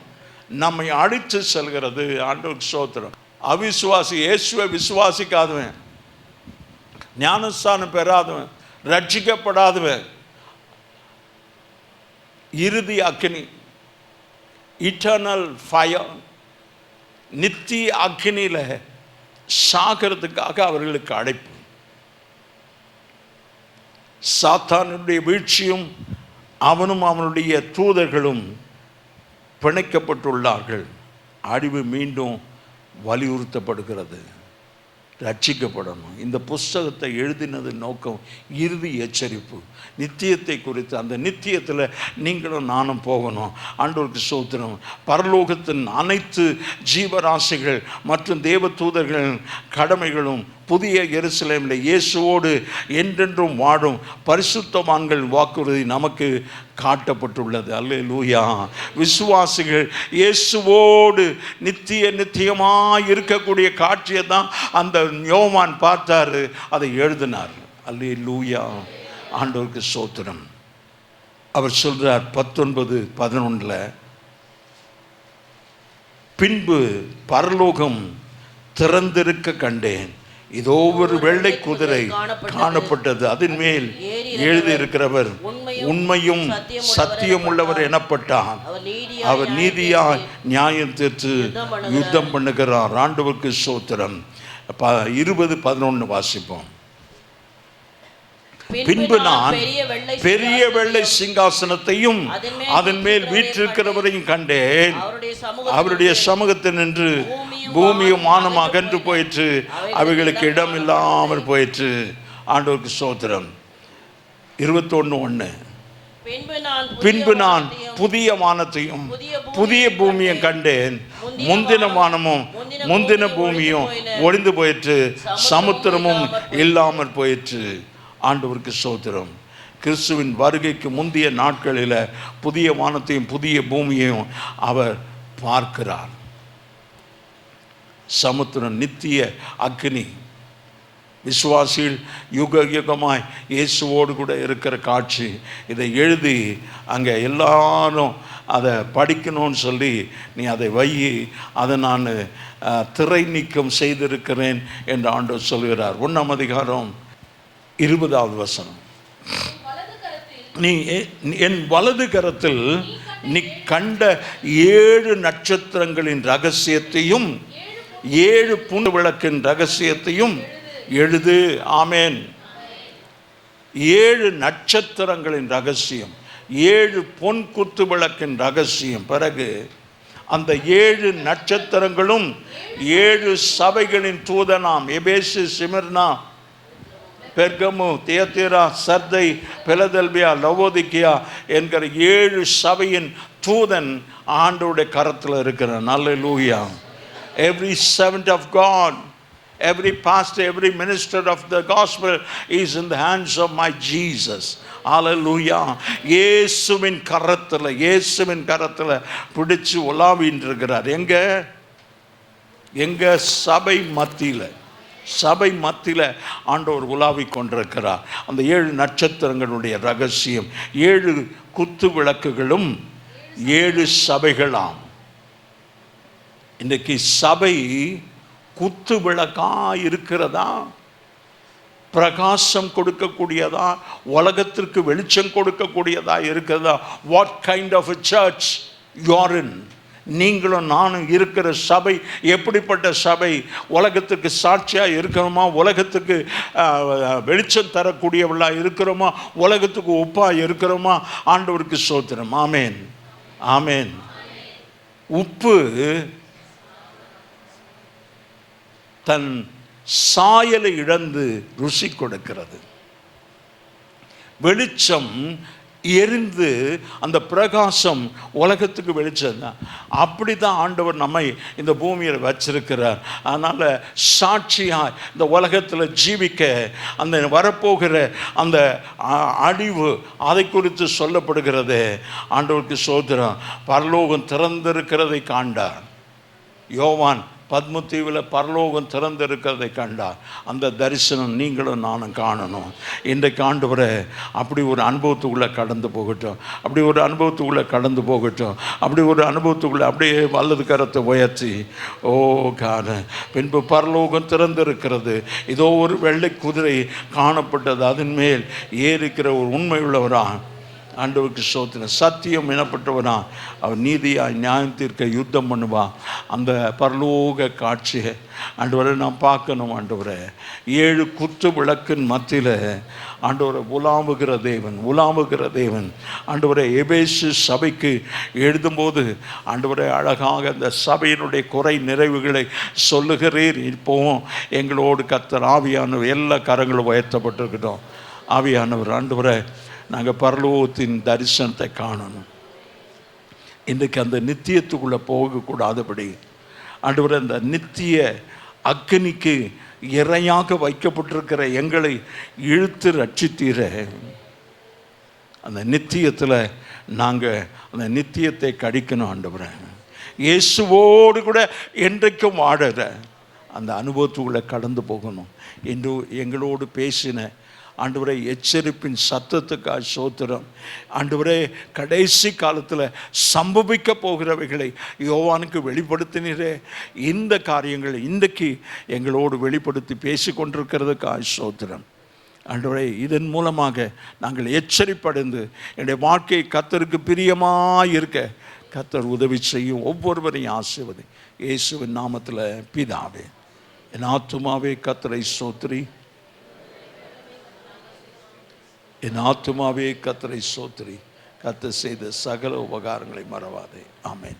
நம்மை அடித்து செல்கிறது. ஆண்டவருக்கு ஸ்தோத்திரம். அவிசுவாசி, இயேசுவை விசுவாசிக்காதவன், ஞானஸ்தானம் பெறாதவன், ரட்சிக்கப்படாதவன், இறுதி அக்னி, இட்டர்னல் ஃபயர், நித்திய அக்னியில் சாகிறதுக்காக அவர்களுக்கு அழைப்பு. சாத்தானுடைய வீழ்ச்சியும் அவனும் அவனுடைய தூதர்களும் பிணைக்கப்பட்டுள்ளார்கள். அழிவு மீண்டும் வலியுறுத்தப்படுகிறது. ரட்சிக்கப்படணும். இந்த புஸ்தகத்தை எழுதினது நோக்கம் இறுதி எச்சரிப்பு, நித்தியத்தை குறித்து. அந்த நித்தியத்தில் நீங்களும் நானும் போகணும். ஆண்டவருக்கு ஸ்தோத்திரம். பரலோகத்தின் அனைத்து ஜீவராசிகள் மற்றும் தேவ தூதர்களின் கடமைகளும் புதிய எருசலேமில் இயேசுவோடு என்றென்றும் வாழும் பரிசுத்தவான்கள் வாக்குறுதி நமக்கு காட்டப்பட்டுள்ளது. அல்லேலூயா. விசுவாசிகள் இயேசுவோடு நித்தியமாக இருக்கக்கூடிய காட்சியை தான் அந்த யோவான் பார்த்தாரு, அதை எழுதினார். அல்லேலூயா. ஆண்டவருக்கு ஸ்தோத்திரம். அவர் சொல்றார் 19:11, பின்பு பரலோகம் திறந்திருக்க கண்டேன், இதோ ஒரு வெள்ளை குதிரை காணப்பட்டது, அதன் மேல் எழுதியிருக்கிறவர் உண்மையும் சத்தியம் உள்ளவர் எனப்பட்டார். அவர் நீதியாய் நியாயம் தீர்த்து யுத்தம் பண்ணுகிறார். ஆண்டவருக்கு ஸ்தோத்திரம். 20:11 வாசிப்போம். பின்பு நான் பெரிய வெள்ளை சிங்காசனத்தையும் அதன் மேல் வீற்றிருக்கிறவரையும் கண்டேன். அவருடைய சமூகத்தில் நின்று பூமியும் வானமும் அகன்று போயிற்று, அவைகளுக்கு இடம் இல்லாமல் போயிற்று. ஆண்டவருக்கு ஸ்தோத்திரம். 21:1, பின்பு நான் புதிய வானத்தையும் புதிய பூமியும் கண்டேன். முந்தின வானமும் முந்தின பூமியும் ஒழிந்து போயிற்று, சமுத்திரமும் இல்லாமல் போயிற்று. ஆண்டவருக்கு ஸ்தோத்திரம். கிறிஸ்துவின் வருகைக்கு முந்தைய நாட்களில் புதிய வானத்தையும் புதிய பூமியையும் அவர் பார்க்கிறார். சமுத்திரம், நித்திய அக்னி. விசுவாசிகள் யுக யுகமாய் இயேசுவோடு கூட இருக்கிற காட்சி. இதை எழுதி அங்கே எல்லாரும் அதை படிக்கணும்னு சொல்லி நீ அதை வை, அதை நான் திரை நீக்கம் செய்திருக்கிறேன் என்று ஆண்டவர் சொல்கிறார். 1ஆம் அதிகாரம் 20வது வசனம். நீ என் வலது கரத்தில் நீ கண்ட 7 நட்சத்திரங்களின் ரகசியத்தையும் 7 புன் விளக்கின் ரகசியத்தையும் எழுது. ஆமேன். 7 நட்சத்திரங்களின் ரகசியம், 7 பொன் குத்து விளக்கின் ரகசியம். பிறகு அந்த 7 நட்சத்திரங்களும் 7 சபைகளின் தூதனாம் எபேசு, சிமிர்னா, பெர்கமு, தியத்தீரா, சர்தை, பிலதெல்பியா, லவோதிக்கியா என்கிற 7 சபையின் தூதன் ஆண்டவருடைய கரத்தில் இருக்கிறான். அல்லேலூயா. Every servant of God, every pastor, every minister of the gospel is in the hands of my Jesus. Hallelujah. இயேசுவின் கரத்தில் பிடிச்சு உலாவின்னு இருக்கிறார். எங்க சபை மத்தியில் ஆண்டவர் உலாவி கொண்டிருக்கிறார். அந்த 7 நட்சத்திரங்களுடைய ரகசியம், 7 குத்து விளக்குகளும் 7 சபைகளாம். இன்றைக்கு சபை குத்து விளக்கா இருக்கிறதா, பிரகாசம் கொடுக்கக்கூடியதா, உலகத்திற்கு வெளிச்சம் கொடுக்கக்கூடியதா இருக்கிறதா? What kind of a church you are in? நீங்களும் நானும் இருக்கிற சபை எப்படிப்பட்ட சபை? உலகத்துக்கு சாட்சியாக இருக்கிறோமா? உலகத்துக்கு வெளிச்சம் தரக்கூடியவளாக இருக்கிறோமா? உலகத்துக்கு உப்பாக இருக்கிறோமா? ஆண்டவருக்கு ஸ்தோத்திரம். ஆமேன், ஆமேன். உப்பு தன் சாயலை இழந்து ருசி கொடுக்கிறது. வெளிச்சம் எரிந்து அந்த பிரகாசம் உலகத்துக்கு வெளிச்சம் தான். அப்படி தான் ஆண்டவர் நம்மை இந்த பூமியில் வச்சிருக்கிறார். அதனால் சாட்சியாக இந்த உலகத்தில் ஜீவிக்க அந்த வரப்போகிற அந்த அழிவு அதை குறித்து சொல்லப்படுகிறது. ஆண்டவருக்கு ஸ்தோத்திரம். பரலோகம் திறந்திருக்கிறதை காண்டார். யோவான் பத்மத்தீவில் பரலோகம் திறந்திருக்கிறதை கண்டார். அந்த தரிசனம் நீங்களும் நானும் காணணும். இன்றைக்கு ஆண்டவரை அப்படி ஒரு அனுபவத்துக்குள்ளே கடந்து போகட்டும், அப்படி ஒரு அனுபவத்துக்குள்ளே அப்படியே வலது கரத்தை உயர்த்தி, ஓ காண பின்பு பரலோகம் திறந்திருக்கிறது, இதோ ஒரு வெள்ளை குதிரை காணப்பட்டது, அதன் மேல் ஏறிக்கிற ஒரு உண்மை உள்ளவரா ஆண்டவருக்கு ஸ்தோத்திரம். சத்தியம் எனப்பட்டவனா, அவர் நீதியாய் நியாயம் தீர்க்க யுத்தம் பண்ணுவா. அந்த பரலோக காட்சியை ஆண்டவரை நாம் பார்க்கணும். ஆண்டவரை 7 குத்து விளக்கின் மத்தியில் ஆண்டவரை உலாவுகிற தேவன் ஆண்டவரை எபேசு சபைக்கு எழுதும்போது ஆண்டவரை அழகாக அந்த சபையினுடைய குறை நிறைவுகளை சொல்லுகிறீர். இப்போவும் எங்களோடு கர்த்தர் ஆவியானவர் எல்லா கரங்களும் உயர்த்தப்பட்டிருக்கட்டும். ஆவியானவர் ஆண்டவரை நாங்கள் பரலோகத்தின் தரிசனத்தை காணணும். இன்றைக்கு அந்த நித்தியத்துக்குள்ளே போகக்கூடாதபடி ஆண்டவரே அந்த நித்திய அக்னிக்கு இரையாக வைக்கப்பட்டிருக்கிற எங்களை இழுத்து ரட்சித்தீர. அந்த நித்தியத்தில் நாங்கள் அந்த நித்தியத்தை கடிக்கணும். ஆண்டவரே இயேசுவோடு கூட என்றைக்கும் வாழற அந்த அனுபவத்துக்குள்ளே கடந்து போகணும் என்று எங்களோடு பேசின ஆண்டவரே எச்சரிப்பின் சத்தத்துக்காக ஸ்தோத்திரம். ஆண்டவரே கடைசி காலத்தில் சம்பவிக்க போகிறவைகளை யோவானுக்கு வெளிப்படுத்தினீரே. இந்த காரியங்களை இன்றைக்கு எங்களோடு வெளிப்படுத்தி பேசி கொண்டிருக்கிறதுக்காக ஸ்தோத்திரம். ஆண்டவரே இதன் மூலமாக நாங்கள் எச்சரிப்படைந்து என்னுடைய வாழ்க்கை கர்த்தருக்கு பிரியமாக இருக்க கர்த்தர் உதவி செய்யும். ஒவ்வொருவரையும் ஆசீர்வதி இயேசுவின் நாமத்தில் பிதாவே. என் ஆத்துமாவே கர்த்தரை ஸ்தோத்திரி, என் ஆத்துமாவே கர்த்தரை ஸ்தோத்திரி, கர்த்தர் செய்த சகல உபகாரங்களை மறவாதே. ஆமென்.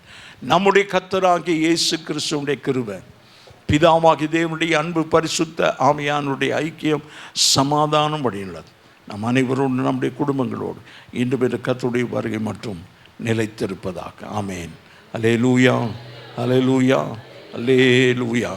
நம்முடைய கர்த்தராகிய இயேசு கிறிஸ்துவுடைய கிருபை, பிதாவாகிய தேவனுடைய அன்பு, பரிசுத்த ஆவியானுடைய ஐக்கியம், சமாதானம் வழியுள்ளது நம் அனைவரோடு நம்முடைய குடும்பங்களோடு இன்று பெற்ற கர்த்தருடைய வருகை மற்றும் நிலைத்திருப்பதாக. ஆமென். அல்லேலூயா, அல்லேலூயா, அல்லேலூயா.